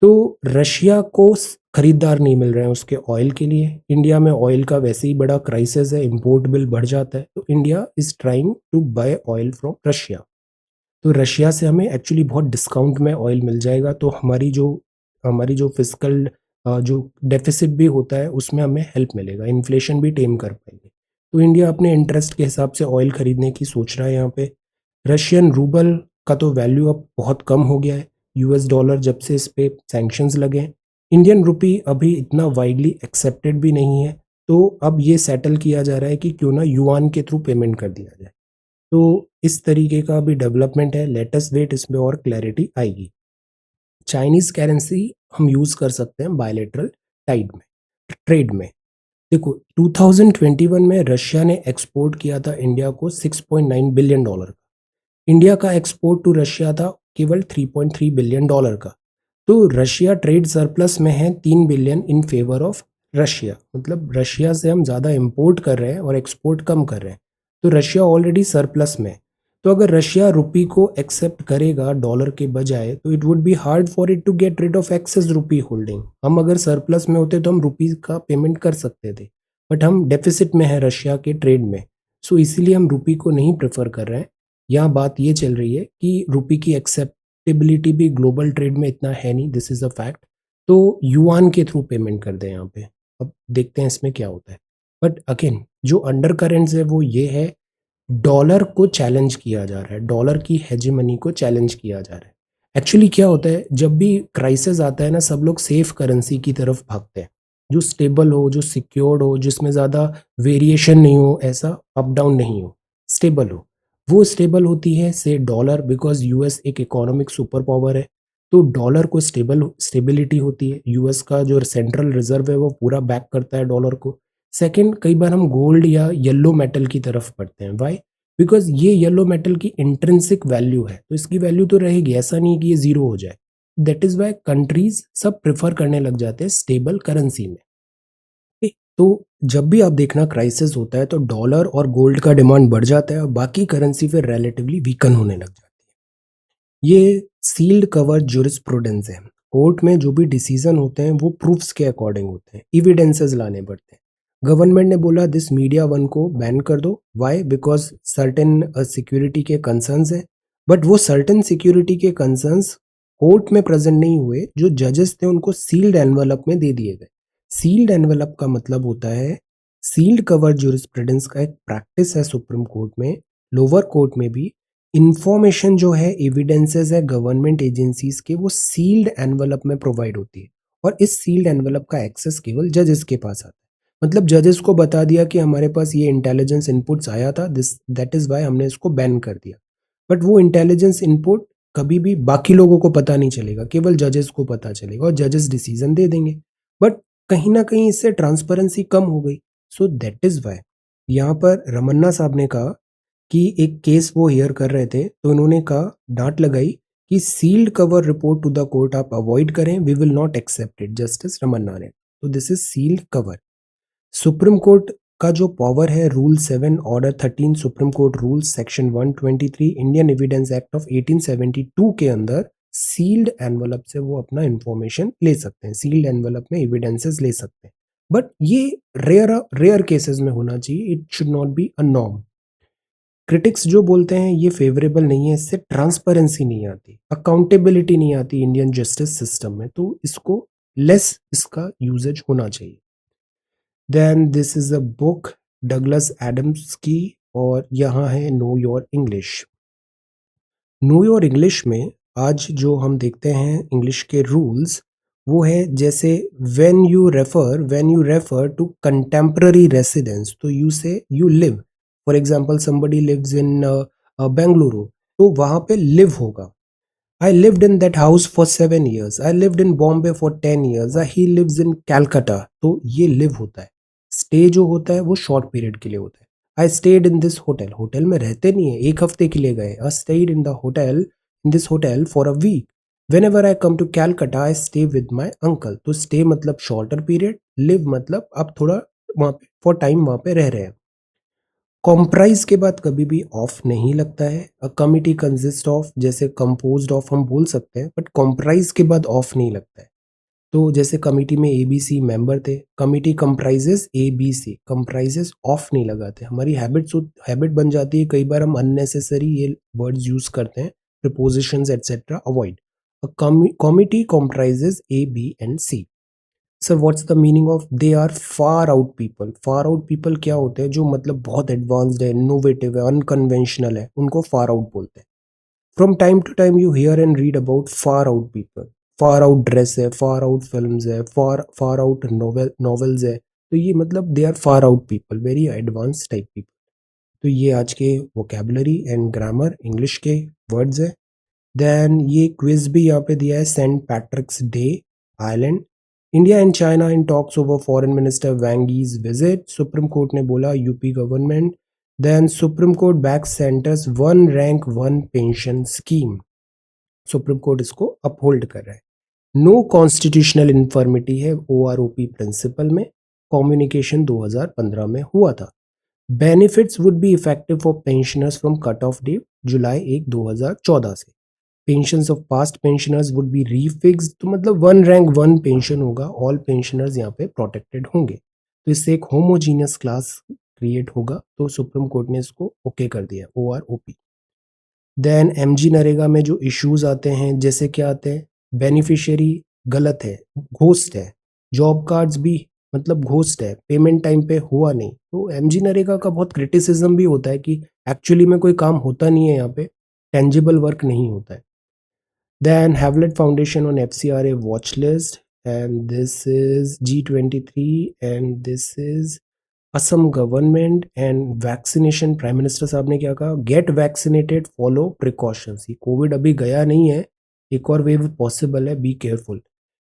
तो रशिया को खरीदार नहीं मिल रहे हैं उसके ऑयल के लिए। इंडिया में ऑयल का वैसे ही बड़ा क्राइसिस है, इंपोर्ट बिल बढ़ जाता है, तो India is trying to buy oil from Russia. तो रशिया से हमें एक्चुअली बहुत डिस्काउंट में ऑयल मिल जाएगा, तो हमारी जो फिजिकल जो डेफिसिट भी होता है उसमें हमें हेल्प मिलेगा, इन्फ्लेशन भी टेम कर पाएंगे। तो इंडिया अपने इंटरेस्ट के हिसाब से ऑयल खरीदने की सोच रहा है यहाँ पे। रशियन रूबल का तो वैल्यू अब बहुत कम हो गया है, यूएस डॉलर जब से इस पे सैंक्शंस लगे हैं। इंडियन रुपी अभी इतना वाइडली एक्सेप्टेड भी नहीं है, तो अब ये सेटल किया जा रहा है कि क्यों ना युआन के थ्रू पेमेंट कर दिया जाए। तो इस तरीके का भी डेवलपमेंट है, लेटेस्ट वेट इसमें और क्लैरिटी आएगी। चाइनीज करेंसी हम यूज कर सकते हैं बायलेटरल टाइड में, ट्रेड में। देखो 2021 में रशिया ने एक्सपोर्ट किया था इंडिया को $6.9 बिलियन का। इंडिया का एक्सपोर्ट टू रशिया था केवल $3.3 बिलियन का। तो रशिया ट्रेड सरप्लस में है 3 billion in favour of Russia, मतलब रशिया से हम ज़्यादा इंपोर्ट कर रहे हैं और एक्सपोर्ट कम कर रहे हैं। तो रशिया ऑलरेडी सरप्लस में है। तो अगर रशिया रुपी को एक्सेप्ट करेगा डॉलर के बजाय, तो it would be hard for it to get rid of excess rupee holding. हम अगर सरप्लस में होते तो हम रुपी का पेमेंट कर सकते थे, बट हम डेफिसिट में है रशिया के ट्रेड में। सो इसीलिए हम रुपी को नहीं प्रेफर कर रहे हैं। यहाँ बात ये चल रही है कि रुपी की एक्सेप्टेबिलिटी भी ग्लोबल ट्रेड में इतना है नहीं, दिस इज अ फैक्ट। तो युआन के थ्रू पेमेंट कर दें यहाँ पे। अब देखते हैं इसमें क्या होता है। बट अगेन जो अंडर करेंट्स है वो ये है, डॉलर को चैलेंज किया जा रहा है, डॉलर की हेजेमनी को चैलेंज किया जा रहा है। एक्चुअली क्या होता है, जब भी क्राइसिस आता है ना, सब लोग सेफ करेंसी की तरफ भागते हैं, जो स्टेबल हो, जो सिक्योर्ड हो, जिसमें ज़्यादा वेरिएशन नहीं हो, ऐसा अप डाउन नहीं हो, स्टेबल हो। वो स्टेबल होती है से डॉलर, बिकॉज यूएस एक इकोनॉमिक सुपर पावर है। तो डॉलर को स्टेबिलिटी होती है, यूएस का जो सेंट्रल रिजर्व है वो पूरा बैक करता है डॉलर को। सेकंड, कई बार हम गोल्ड या येलो मेटल की तरफ पढ़ते हैं, वाई? बिकॉज ये येलो मेटल की इंट्रिंसिक वैल्यू है, तो इसकी वैल्यू तो रहेगी, ऐसा नहीं कि ये जीरो हो जाए। दैट इज वाई कंट्रीज सब प्रेफर करने लग जाते हैं स्टेबल करेंसी में। ठीक? तो जब भी आप देखना क्राइसिस होता है तो डॉलर और गोल्ड का डिमांड बढ़ जाता है और बाकी करेंसी फिर रिलेटिवली वीकन होने लग जाती है। ये सील्ड कवर जुरिस्प्रूडेंस है। कोर्ट में जो भी डिसीजन होते हैं वो प्रूफ्स के अकॉर्डिंग होते हैं, एविडेंसेस लाने पड़ते हैं। गवर्नमेंट ने बोला दिस मीडिया वन को बैन कर दो, वाई? बिकॉज सर्टेन सिक्योरिटी के कंसर्न्स है। बट वो सर्टेन सिक्योरिटी के कंसर्न्स कोर्ट में प्रेजेंट नहीं हुए, जो जजेस थे उनको सील्ड एनवलप में दे दिए गए। सील्ड एनवलप का मतलब होता है, सील्ड कवर जुरिस्प्रूडेंस का एक प्रैक्टिस है सुप्रीम कोर्ट में, लोअर कोर्ट में भी। इंफॉर्मेशन जो है, एविडेंसेस है गवर्नमेंट एजेंसीज के, वो सील्ड एनवलप में प्रोवाइड होती है, और इस सील्ड एनवलप का एक्सेस केवल जजेस के पास आता है। मतलब जजेस को बता दिया कि हमारे पास ये इंटेलिजेंस इनपुट्स आया था, दिस दैट इज वाई हमने इसको बैन कर दिया। बट वो इंटेलिजेंस इनपुट कभी भी बाकी लोगों को पता नहीं चलेगा, केवल जजेस को पता चलेगा और जजेस डिसीजन दे देंगे। बट कहीं ना कहीं इससे ट्रांसपेरेंसी कम हो गई। सो दैट इज वाई यहाँ पर रमन्ना साहब ने कहा कि एक केस वो हियर कर रहे थे, तो उन्होंने कहा, डांट लगाई कि sealed cover report to the court आप अवॉइड करें, we will not accept it, Justice Ramana ने। तो this is sealed cover. Supreme Court का जो पावर है, rule 7 order 13 Supreme Court rule section 123 Indian Evidence Act of 1872 के अंदर सील्ड एनवलप से वो अपना इंफॉर्मेशन ले सकते हैं, सील्ड एनवलप में एविडेंसेस ले सकते हैं। बट ये रेयर केसेस में होना चाहिए, it should not be a norm. Critics जो बोलते हैं ये फेवरेबल नहीं है, इससे ट्रांसपेरेंसी नहीं आती, अकाउंटेबिलिटी नहीं आती इंडियन जस्टिस सिस्टम में, तो इसको लेस इसका यूजेज होना चाहिए। Then this is a book Douglas Adams की, और यहाँ है know your English. Know your English में आज जो हम देखते हैं इंग्लिश के रूल्स, वो है जैसे when you refer to contemporary residence, तो you say you live. For example somebody lives in Bengaluru, तो वहां पे लिव होगा। I lived in that house for 7 years, I lived in Bombay for 10 years, he lives in Calcutta, तो ये live होता है। Stay जो होता है वो शॉर्ट पीरियड के लिए होता है। I stayed in this hotel, hotel में रहते नहीं है, एक हफ्ते के लिए गए, I stayed in the hotel in this hotel for a week. Whenever I come to Calcutta, I stay with my uncle. तो stay मतलब shorter period, live मतलब आप थोड़ा वहाँ पे for time वहाँ पे रह रहे हैं. कॉम्प्राइज के बाद कभी भी ऑफ नहीं लगता है. अ कमिटी कंसिस्ट ऑफ, जैसे कंपोज्ड ऑफ हम बोल सकते हैं, बट कॉम्प्राइज के बाद ऑफ नहीं लगता है. तो जैसे कमिटी में ABC मेंबर थे, committee comprises ABC, comprises of नहीं लगाते. हमारी हैबिट बन जाती है, कई बार हम अननेसेसरी ये वर्ड्स यूज करते हैं, prepositions etcetera avoid. A committee comprises A B and C. Sir what's the meaning of they are far out people? Far out people क्या होते हैं? जो मतलब बहुत एडवांस्ड है, इनोवेटिव है, अनकन्वेंशनल है, उनको फार आउट बोलते हैं. From time to time you hear and read about far out people. Far out dress है, फार आउट फिल्म्स है, फार आउट नॉवेल्स है. तो ये मतलब they are far out people, very advance type people. तो ये आज के वोकेबलरी एंड ग्रामर इंग्लिश के वर्ड्स है. देन ये क्विज भी यहाँ पे दिया है. Saint Patrick's Day island. India and China in talks over foreign minister Wang Yi's visit. Supreme court ने बोला UP government. Then supreme court back centre's one rank one pension scheme. Supreme court इसको uphold कर रहा है. No constitutional infirmity है OROP principle में. Communication 2015 में हुआ था. Benefits would be effective for pensioners from cut off date July 1 2014 से. Pensions of past pensioners would be refixed. तो मतलब वन रैंक वन पेंशन होगा, ऑल पेंशनर्स यहाँ पे प्रोटेक्टेड होंगे. तो इससे एक होमोजीनियस क्लास क्रिएट होगा. तो सुप्रीम कोर्ट ने इसको ओके कर दिया, OROP. देन MG नरेगा में जो इश्यूज आते हैं, जैसे क्या आते हैं, बेनिफिशियरी गलत है, घोस्ट है. जॉब कार्ड्स भी मतलब घोस्ट है, पेमेंट टाइम पे हुआ नहीं. तो MG नरेगा का बहुत क्रिटिसिज्म भी होता है कि एक्चुअली में कोई काम होता नहीं है, यहाँ पे टेंजिबल वर्क नहीं होता है. Then Havlet Foundation on FCRA watch list, and this is G23, and this is Assam government and vaccination. Prime minister साहब ने क्या कहा? Get vaccinated, follow precautions. ये कोविड अभी गया नहीं है, एक और वेव पॉसिबल है, be careful.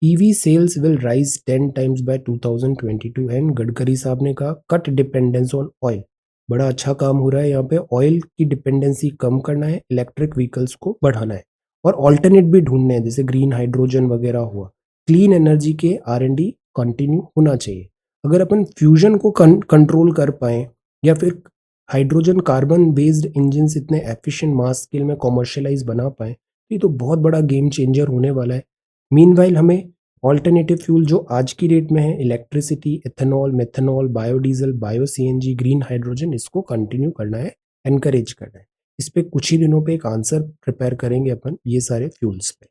EV sales will rise 10 times by 2022. And Gadkari साहब ने कहा कट डिपेंडेंस ऑन ऑयल. बड़ा अच्छा काम हो रहा है यहाँ पे. ऑयल की डिपेंडेंसी कम करना है, इलेक्ट्रिक व्हीकल्स को बढ़ाना है, और ऑल्टरनेट भी ढूंढने हैं, जैसे ग्रीन हाइड्रोजन वगैरह हुआ. क्लीन एनर्जी के R&D कंटिन्यू होना चाहिए. अगर अपन फ्यूजन को कंट्रोल कर पाए, या फिर हाइड्रोजन कार्बन बेस्ड इंजन इतने एफिशिएंट मास स्केल में कॉमर्शियलाइज बना पाए, तो ये तो बहुत बड़ा गेम चेंजर होने वाला है. मीनवाइल हमें ऑल्टरनेटिव फ्यूल जो आज की डेट में है, electricity, ethanol, methanol, biodiesel, bio CNG, green hydrogen, इसको कंटिन्यू करना है, एनकरेज करना है. इस पे कुछ ही दिनों पे एक आंसर प्रिपेयर करेंगे अपन ये सारे फ्यूल्स पे.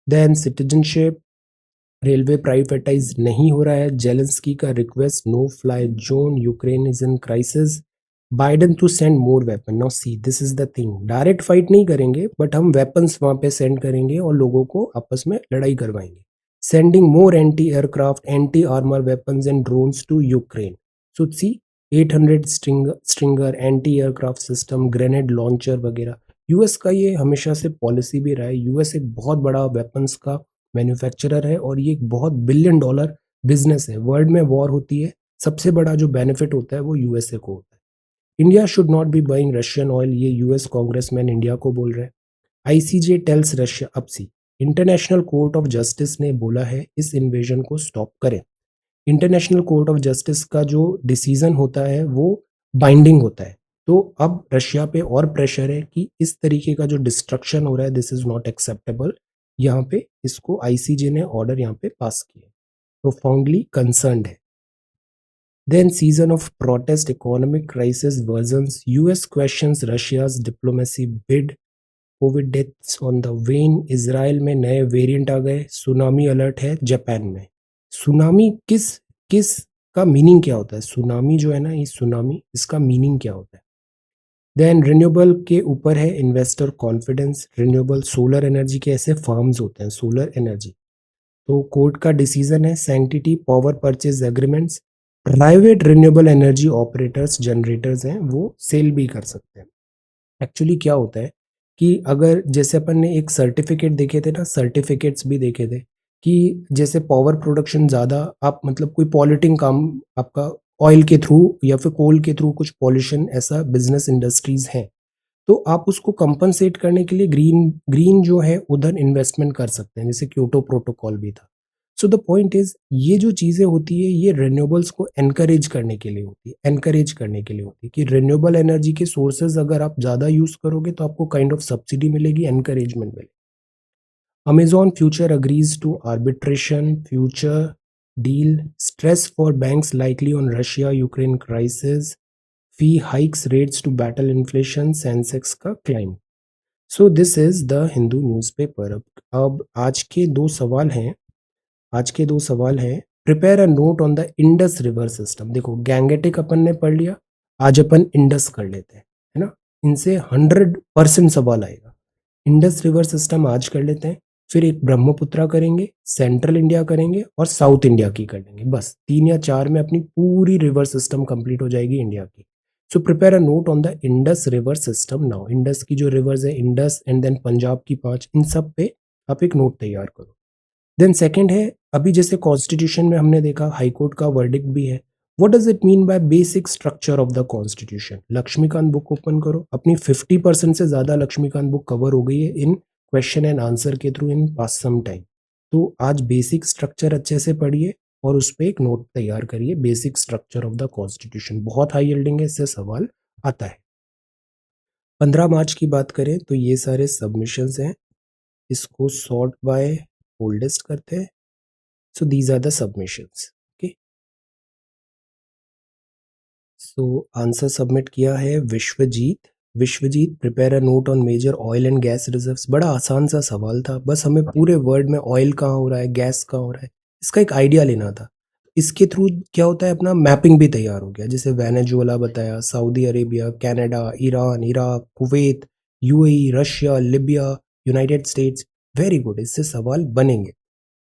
Then citizenship. रेलवे प्राइवेटाइज नहीं हो रहा है. जेलेंस्की का request, no fly zone, Ukraine is in crisis. Biden to send more weapon. Now see this is the thing, direct fight नहीं करेंगे, बट हम वेपन्स वहां पे सेंड करेंगे और लोगों को आपस में लड़ाई करवाएंगे. Sending more anti aircraft, anti armour weapons and drones to Ukraine. So see 800 stringer, anti aircraft system, grenade launcher वगैरह. यूएस का ये हमेशा से पॉलिसी भी रहा है. यूएस एक बहुत बड़ा वेपन्स का मैन्युफैक्चरर है, और ये एक बहुत $1 बिलियन बिजनेस है. वर्ल्ड में वॉर होती है, सबसे बड़ा जो बेनिफिट होता है वो USA को होता है. India should not be buying Russian oil, ये US कांग्रेसमैन इंडिया को बोल रहे हैं. ICJ tells Russia. अब see International Court of Justice ने बोला है इस इन्वेजन को स्टॉप करें. इंटरनेशनल कोर्ट ऑफ जस्टिस का जो डिसीजन होता है वो बाइंडिंग होता है. तो अब रशिया पे और प्रेशर है कि इस तरीके का जो डिस्ट्रक्शन हो रहा है, दिस इज नॉट एक्सेप्टेबल. यहाँ पे इसको ICJ ने ऑर्डर यहाँ पे पास किया. प्रोफाउंडली कंसर्न्ड है. Then season of protest, economic crisis versions, US questions Russia's diplomacy bid. Covid deaths on the wane. Israel में नए वेरिएंट आ गए. सुनामी अलर्ट है जापान में. सुनामी किस किस का मीनिंग क्या होता है? सुनामी जो है ना, ये सुनामी, इसका मीनिंग क्या होता है? देन रिन्यूएबल के ऊपर है investor confidence. Renewable solar energy के ऐसे फार्म्स होते हैं, सोलर एनर्जी. तो कोर्ट का डिसीजन है sanctity power purchase agreements. Private renewable energy operators, generators हैं, वो सेल भी कर सकते हैं. एक्चुअली क्या होता है कि अगर जैसे अपन ने एक सर्टिफिकेट देखे थे ना, सर्टिफिकेट्स भी देखे थे कि जैसे पावर प्रोडक्शन ज़्यादा, आप मतलब कोई पॉलिटिंग काम आपका ऑयल के थ्रू या फिर कोल के थ्रू कुछ पॉल्यूशन, ऐसा बिजनेस इंडस्ट्रीज हैं. तो आप उसको कंपनसेट करने के लिए ग्रीन ग्रीन जो है उधर इन्वेस्टमेंट कर सकते हैं, जैसे क्योटो प्रोटोकॉल भी था। सो द पॉइंट इज, ये जो चीजें होती है ये रिन्यूएबल्स को एनकरेज करने के लिए होती है, एनकरेज करने के लिए होती है कि रिन्यूएबल एनर्जी के सोर्सेज अगर आप ज्यादा यूज करोगे तो आपको काइंड ऑफ सब्सिडी मिलेगी, एनकरेजमेंट मिलेगी। Amazon Future agrees to arbitration future deal, stress for banks likely on Russia-Ukraine crisis, fee hikes rates to battle inflation, Sensex का climb. So this is the Hindu newspaper. अब आज के दो सवाल हैं। Prepare a note on the Indus river system. देखो Gangetic अपन ने पढ़ लिया, आज अपन इंडस कर लेते हैं, है ना। इनसे 100% सवाल आएगा। इंडस रिवर सिस्टम आज कर लेते हैं, फिर एक ब्रह्मपुत्रा करेंगे, सेंट्रल इंडिया करेंगे और साउथ इंडिया की कर लेंगे। बस 3 या 4 में अपनी पूरी रिवर सिस्टम कंप्लीट हो जाएगी इंडिया की। So prepare a note on the Indus river system now. Indus की जो रिवर्स है, इंडस एंड देन पंजाब की 5, इन सब पे आप एक नोट तैयार करो। देन सेकंड है, अभी जैसे कॉन्स्टिट्यूशन में हमने देखा हाईकोर्ट का वर्डिक्ट भी है। What does it mean by basic structure of the constitution? Laxmikanth book open करो, अपनी 50% से ज्यादा लक्ष्मीकांत बुक कवर हो गई है इन क्वेश्चन एंड आंसर के थ्रू इन पास सम टाइम। तो आज बेसिक स्ट्रक्चर अच्छे से पढ़िए और उस पर एक नोट तैयार करिए। Basic structure of the constitution बहुत हाई यील्डिंग है, इससे सवाल आता है। 15 मार्च की बात करें तो ये सारे सबमिशंस हैं, इसको सॉर्ट बाय ओल्डेस्ट करते हैं। So these are the submissions. Okay. So answer submit किया है Vishwajeet. Vishwajeet, prepare a note on major oil and gas reserves. बड़ा आसान सा सवाल था, बस हमें पूरे वर्ल्ड में ऑयल कहाँ हो रहा है, गैस कहाँ हो रहा है, इसका एक आइडिया लेना था। इसके थ्रू क्या होता है, अपना मैपिंग भी तैयार हो गया। जैसे वेनेजुएला बताया, Saudi Arabia, Canada, Iran, Iraq, Kuwait, UAE, Russia, Libya, United states. Very good, इससे सवाल बनेंगे।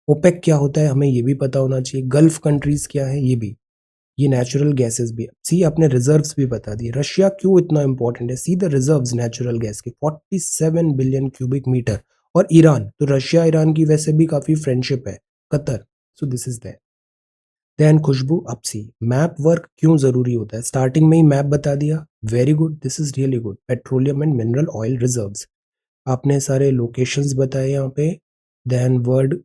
ओपेक क्या होता है हमें ये भी पता होना चाहिए। गल्फ कंट्रीज क्या है ये भी, ये नेचुरल गैसेस भी। सी आपने रिजर्व्स भी बता दिए। रशिया क्यों इतना इंपॉर्टेंट है, see the reserves natural gas के 47 बिलियन क्यूबिक मीटर। और ईरान, तो रशिया ईरान की वैसे भी काफी फ्रेंडशिप है। Qatar, so this is that. Then Khushboo अपसी, मैप वर्क क्यों जरूरी होता है, स्टार्टिंग में ही मैप बता दिया। Very good, this is really good. Petroleum and mineral oil reserves, आपने सारे लोकेशंस बताए यहाँ पे। देन वर्ल्ड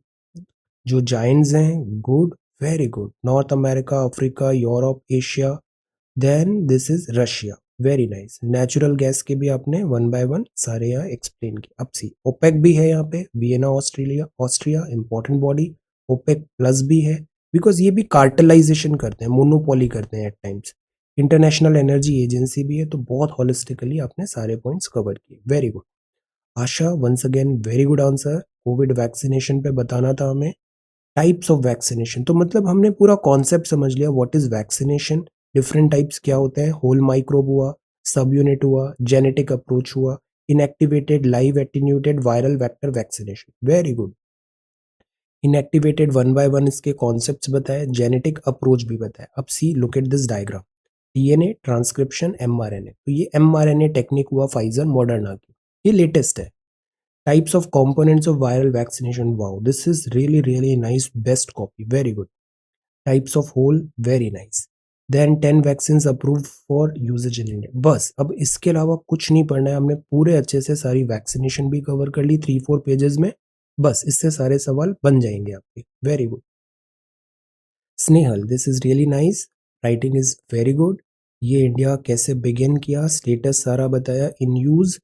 जो जाइंट्स हैं, good, very good. North America, Africa, Europe, Asia, then this is Russia, very nice. Natural gas के भी आपने वन बाय वन सारे यहाँ एक्सप्लेन किए। अब सी ओपेक भी है यहाँ पे, Vienna Australia, Austria important body. OPEC plus भी है, बिकॉज ये भी कार्टेलाइजेशन करते हैं, मोनोपोली करते हैं at times. International energy agency भी है। तो बहुत होलिस्टिकली आपने सारे पॉइंट्स कवर किए, very good. Asha, once again very good answer. Covid vaccination पे बताना था हमें। टाइप्स ऑफ वैक्सीनेशन, तो मतलब हमने पूरा कॉन्सेप्ट समझ लिया। What is vaccination, different types क्या होते हैं। होल माइक्रोब हुआ, सब यूनिट हुआ, जेनेटिक अप्रोच हुआ, inactivated, live attenuated, viral vector vaccination. Very good. Inactivated one by one इसके कॉन्सेप्ट्स बताए, जेनेटिक अप्रोच भी बताया। अब see look at this diagram, DNA transcription, mRNA. तो ये एमआरएनए टेक्निक हुआ फाइजर मॉडर्ना की, ये लेटेस्ट है। Types of components of viral vaccination. Wow, this is really, really nice. Best copy. Very good. Types of whole. Very nice. Then 10 vaccines approved for usage in India. बस अब इसके अलावा कुछ नहीं पढ़ना है, हमने पूरे अच्छे से सारी वैक्सीनेशन भी कवर कर ली 3-4 पेजेस में। बस इससे सारे सवाल बन जाएंगे आपके। Very good. Snehal, this is really nice, writing is very good. ये इंडिया कैसे बिगिन किया, स्टेटस सारा बताया, इन यूज,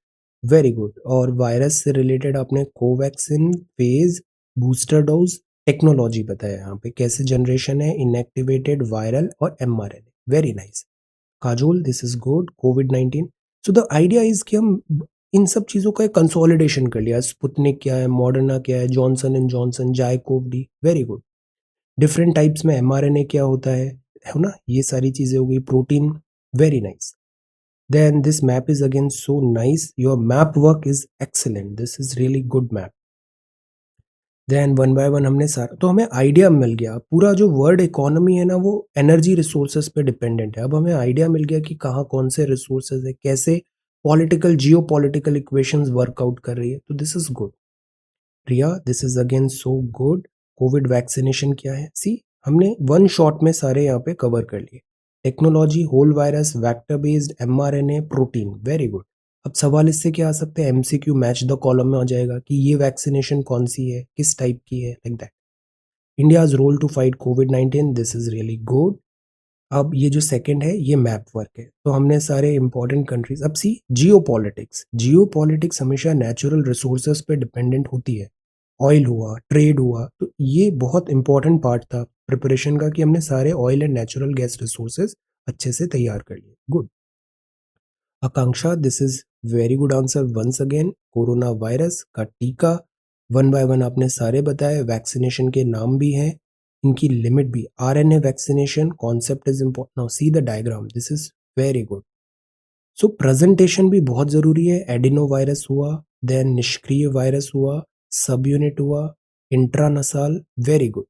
वेरी गुड। और वायरस से रिलेटेड आपने Covaxin, phase, booster dose, technology बताया यहाँ पे, कैसे जनरेशन है, इनएक्टिवेटेड, वायरल और mRNA. Very nice. Kajol, this is good. Covid, so the idea is कि हम इन सब चीज़ों का एक कंसोलिडेशन कर लिया। स्पुतनिक क्या है, मॉडर्ना क्या है, Johnson and Johnson, ZyCoV D, very good. Different types में एमआरएनए क्या होता है ना, ये सारी चीजें हो गई। Protein, very nice. Then this map is again so nice, your map work is excellent, this is really good map. Then one by one हमने सारा, तो हमें आइडिया मिल गया। पूरा जो वर्ल्ड इकोनॉमी है ना वो एनर्जी रिसोर्सेज पे डिपेंडेंट है। अब हमें आइडिया मिल गया कि कहाँ कौन से रिसोर्सेज है, कैसे पॉलिटिकल जियो पॉलिटिकल इक्वेशंस वर्कआउट कर रही है। तो this is good. Priya, this is again so good. Covid vaccination क्या है, सी हमने वन शॉट में सारे यहाँ पे कवर कर लिए। Technology, whole virus, vector based, mRNA, protein, very good. अब सवाल इससे क्या आ सकते हैं, एमसीक्यू मैच द कॉलम में आ जाएगा कि ये वैक्सीनेशन कौन सी है, किस टाइप की है, like that. India's role to fight कोविड-19, दिस इज रियली गुड। अब ये जो सेकंड है ये मैप वर्क है, तो हमने सारे इंपॉर्टेंट कंट्रीज। अब सी जियोपॉलिटिक्स, जियोपॉलिटिक्स हमेशा नेचुरल रिसोर्सेज पे डिपेंडेंट होती है। ऑयल हुआ, ट्रेड हुआ, तो ये बहुत इंपॉर्टेंट पार्ट था प्रिपरेशन का कि हमने सारे oil and natural gas resources अच्छे से तैयार कर लिए। Good. Akanksha, this is very good answer once again. Corona virus का टीका वन बाय वन आपने सारे बताए, वैक्सीनेशन के नाम भी हैं, इनकी लिमिट भी। RNA vaccination concept is important. Now see the diagram, this is very good. So presentation भी बहुत जरूरी है। एडिनो वायरस हुआ, देन निष्क्रिय वायरस हुआ, सब यूनिट हुआ, intranasal, very good.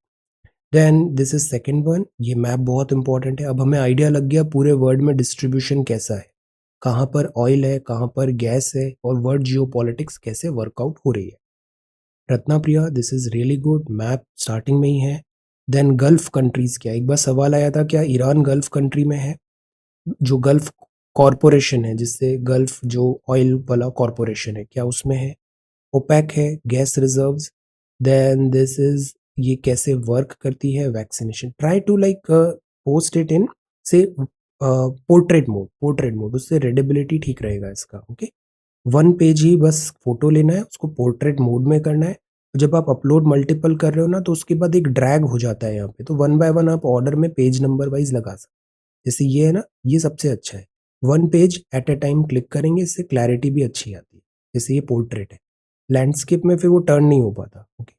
Then this is second one, ये मैप बहुत इंपॉर्टेंट है। अब हमें आइडिया लग गया पूरे वर्ल्ड में डिस्ट्रीब्यूशन कैसा है, कहाँ पर ऑयल है, कहाँ पर गैस है, और वर्ल्ड जियो पॉलिटिक्स कैसे वर्कआउट हो रही है। Ratna Priya, this is really good, map starting में ही है। देन गल्फ कंट्रीज, क्या एक बार सवाल आया था क्या ईरान गल्फ कंट्री में है? जो गल्फ कॉरपोरेशन है, जिससे गल्फ जो ऑयल वाला कॉरपोरेशन है, क्या उसमें है? ओपेक है, gas reserves. Then this is, ये कैसे वर्क करती है vaccination. Try to like post it in से पोर्ट्रेट मोड, पोर्ट्रेट मोड, उससे रीडेबिलिटी ठीक रहेगा इसका। ओके, वन पेज ही बस फोटो लेना है, उसको पोर्ट्रेट मोड में करना है। जब आप अपलोड मल्टीपल कर रहे हो ना, तो उसके बाद एक ड्रैग हो जाता है यहाँ पे, तो वन बाय वन आप ऑर्डर में पेज नंबर वाइज लगा सकते। जैसे ये है ना, ये सबसे अच्छा है, वन पेज एट ए टाइम क्लिक करेंगे, इससे क्लैरिटी भी अच्छी आती है। जैसे ये पोर्ट्रेट है, लैंडस्केप में फिर वो टर्न नहीं हो पाता। Okay,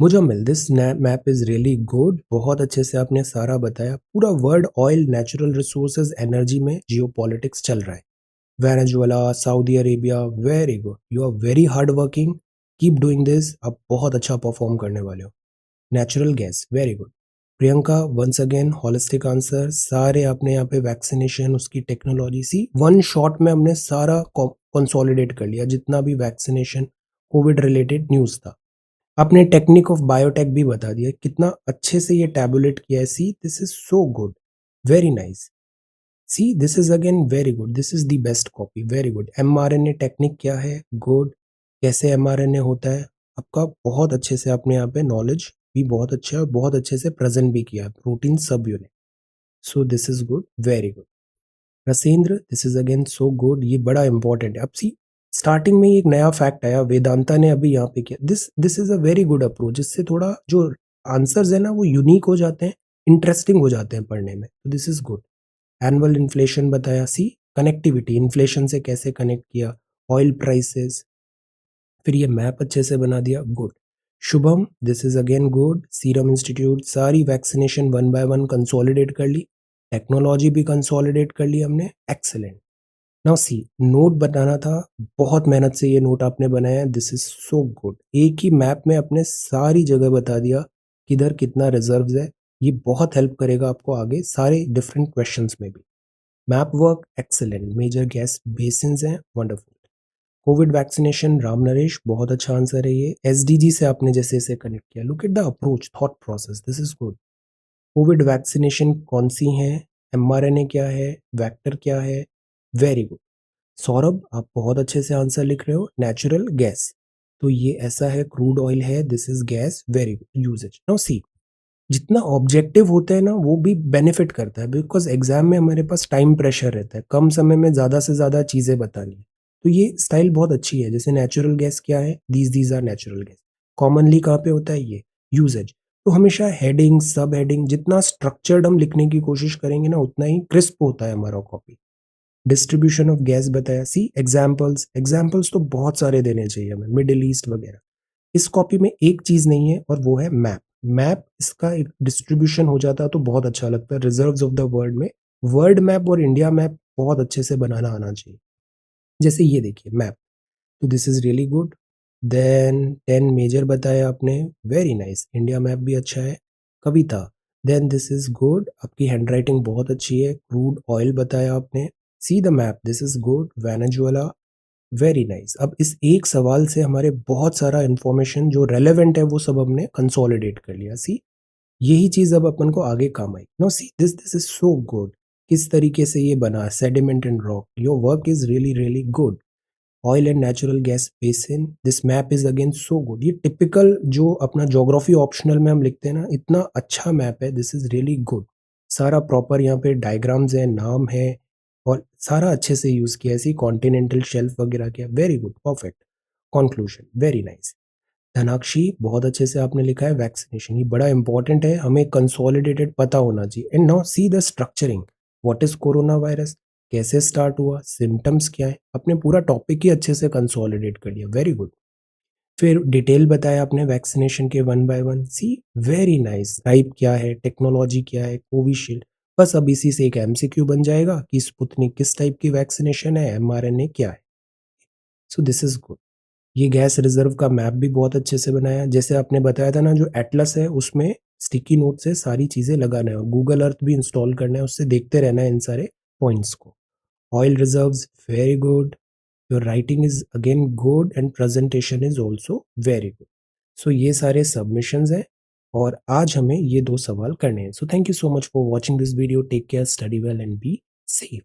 Muzammil, this map is really good, बहुत अच्छे से आपने सारा बताया। पूरा world oil, natural resources, energy में जियोपॉलिटिक्स चल रहा है। Venezuela, Saudi Arabia, very good, you are very hard working, keep doing this, आप बहुत अच्छा परफॉर्म करने वाले हो। Natural gas, very good. Priyanka, once again holistic answer, सारे आपने यहाँ पे वैक्सीनेशन, उसकी टेक्नोलॉजी, सी वन शॉट में हमने सारा कंसोलिडेट कर लिया, जितना भी वैक्सीनेशन कोविड रिलेटेड न्यूज़ था। आपने टेक्निक ऑफ बायोटेक भी बता दिया, कितना अच्छे से ये टैबुलेट किया है। सी this is so good, very nice. C this is again very good, this is the best copy, very good. MRNA technique क्या है, गुड, कैसे एमआरएनए होता है, आपका बहुत अच्छे से आपने यहाँ पे नॉलेज भी बहुत अच्छा है, और बहुत अच्छे से प्रेजेंट भी किया है, protein subunit. So this is good, very good. Rasendra, this is again so good, ये बड़ा इंपॉर्टेंट है। अब सी स्टार्टिंग में ही एक नया फैक्ट आया, वेदांता ने अभी यहाँ पे किया, this this is a very good approach, इससे थोड़ा जो आंसर्स है ना वो यूनिक हो जाते हैं, इंटरेस्टिंग हो जाते हैं पढ़ने में, तो this is good. Annual inflation बताया, सी कनेक्टिविटी, इन्फ्लेशन से कैसे कनेक्ट किया, ऑयल प्राइसेस, फिर ये मैप अच्छे से बना दिया, good. Shubham, this is again good, serum institute, सारी vaccination one by one consolidate कर ली, टेक्नोलॉजी भी कंसोलिडेट कर ली हमने, एक्सेलेंट। नाउ सी, नोट बनाना था, बहुत मेहनत से ये नोट आपने बनाया है, दिस इज सो गुड। एक ही मैप में अपने सारी जगह बता दिया, किधर कितना रिजर्व्स है, ये बहुत हेल्प करेगा आपको आगे सारे डिफरेंट क्वेश्चंस में भी। Map work excellent, major gas basins हैं, wonderful. Covid vaccination, Ram Naresh, बहुत अच्छा आंसर है ये। एसडीजी से आपने जैसे इसे कनेक्ट किया, look at the approach, thought process, this is good. Covid vaccination कौन सी है, एमआरएनए क्या है, वेक्टर क्या है, वेरी गुड। सौरभ, आप बहुत अच्छे से आंसर लिख रहे हो, नेचुरल गैस, तो ये ऐसा है, क्रूड ऑयल है, this is gas, very good. Usages, now see, जितना ऑब्जेक्टिव होता है ना वो भी बेनिफिट करता है, बिकॉज एग्जाम में हमारे पास टाइम प्रेशर रहता है, कम समय में ज़्यादा से ज़्यादा चीज़ें बतानी है, तो ये स्टाइल बहुत अच्छी है। जैसे नेचुरल गैस क्या है, these are natural gas, commonly कहाँ पे होता है ये, यूजेज। तो हमेशा हेडिंग, सब हेडिंग, जितना स्ट्रक्चर्ड हम लिखने की कोशिश करेंगे ना, उतना ही क्रिस्प होता है हमारा कॉपी। डिस्ट्रीब्यूशन ऑफ गैस बताया, सी एग्जाम्पल्स, एग्जाम्पल्स तो बहुत सारे देने चाहिए हमें, मिडिल ईस्ट वगैरह। इस कॉपी में एक चीज नहीं है, और वो है मैप। मैप इसका एक डिस्ट्रीब्यूशन हो जाता तो बहुत अच्छा लगता है, रिजर्व्स ऑफ द वर्ल्ड में वर्ल्ड मैप और इंडिया मैप बहुत अच्छे से बनाना आना चाहिए। जैसे ये देखिए मैप, तो this is really good. Then 10 major बताया आपने, वेरी नाइस, इंडिया मैप भी अच्छा है। Kavita, then this is good, आपकी हैंडराइटिंग बहुत अच्छी है। क्रूड ऑयल बताया आपने, see the map, this is good. Venezuela, very nice. अब इस एक सवाल से हमारे बहुत सारा इंफॉर्मेशन जो रेलेवेंट है वो सब हमने कंसोलिडेट कर लिया। सी यही चीज अब अपन को आगे काम आई। No see this this is so good. किस तरीके से ये बना, sediment and rock, your work is really really good. Oil and natural gas basin, this map is again so good. ये टिपिकल जो अपना ज्योग्राफी ऑप्शनल में हम लिखते हैं ना, इतना अच्छा मैप है, दिस इज रियली गुड। सारा प्रॉपर यहाँ पे डायग्राम्स है, नाम है, और सारा अच्छे से यूज किया, ऐसी कॉन्टिनेंटल शेल्फ वगैरह किया, very good, perfect. Conclusion very nice. Dhanakshi बहुत अच्छे से आपने लिखा है, वैक्सीनेशन ये बड़ा इंपॉर्टेंट है, हमें कंसोलिडेटेड पता होना चाहिए। And now see the structuring, what is corona virus, कैसे स्टार्ट हुआ, सिम्टम्स क्या है, अपने पूरा टॉपिक ही अच्छे से कंसोलिडेट कर लिया, वेरी गुड। फिर डिटेल बताया आपने वैक्सीनेशन के one by one, see very nice. Type क्या है, टेक्नोलॉजी क्या है, कोविशील्ड, बस अब इसी से एक एमसीक्यू बन जाएगा कि स्पुतनिक किस टाइप की वैक्सीनेशन है, एमआरएनए क्या है। So this is good. ये गैस रिजर्व का मैप भी बहुत अच्छे से बनाया, जैसे आपने बताया था ना, जो एटलस है उसमें स्टिकी नोट से सारी चीजें लगाना है, गूगल अर्थ भी इंस्टॉल करना है, उससे देखते रहना है इन सारे पॉइंट्स को। Oil reserves very good, your writing is again good and presentation is also very good. So ये सारे सबमिशंस हैं, और आज हमें ये 2 सवाल करने हैं। So thank you so much for watching this video, take care, study well and be safe.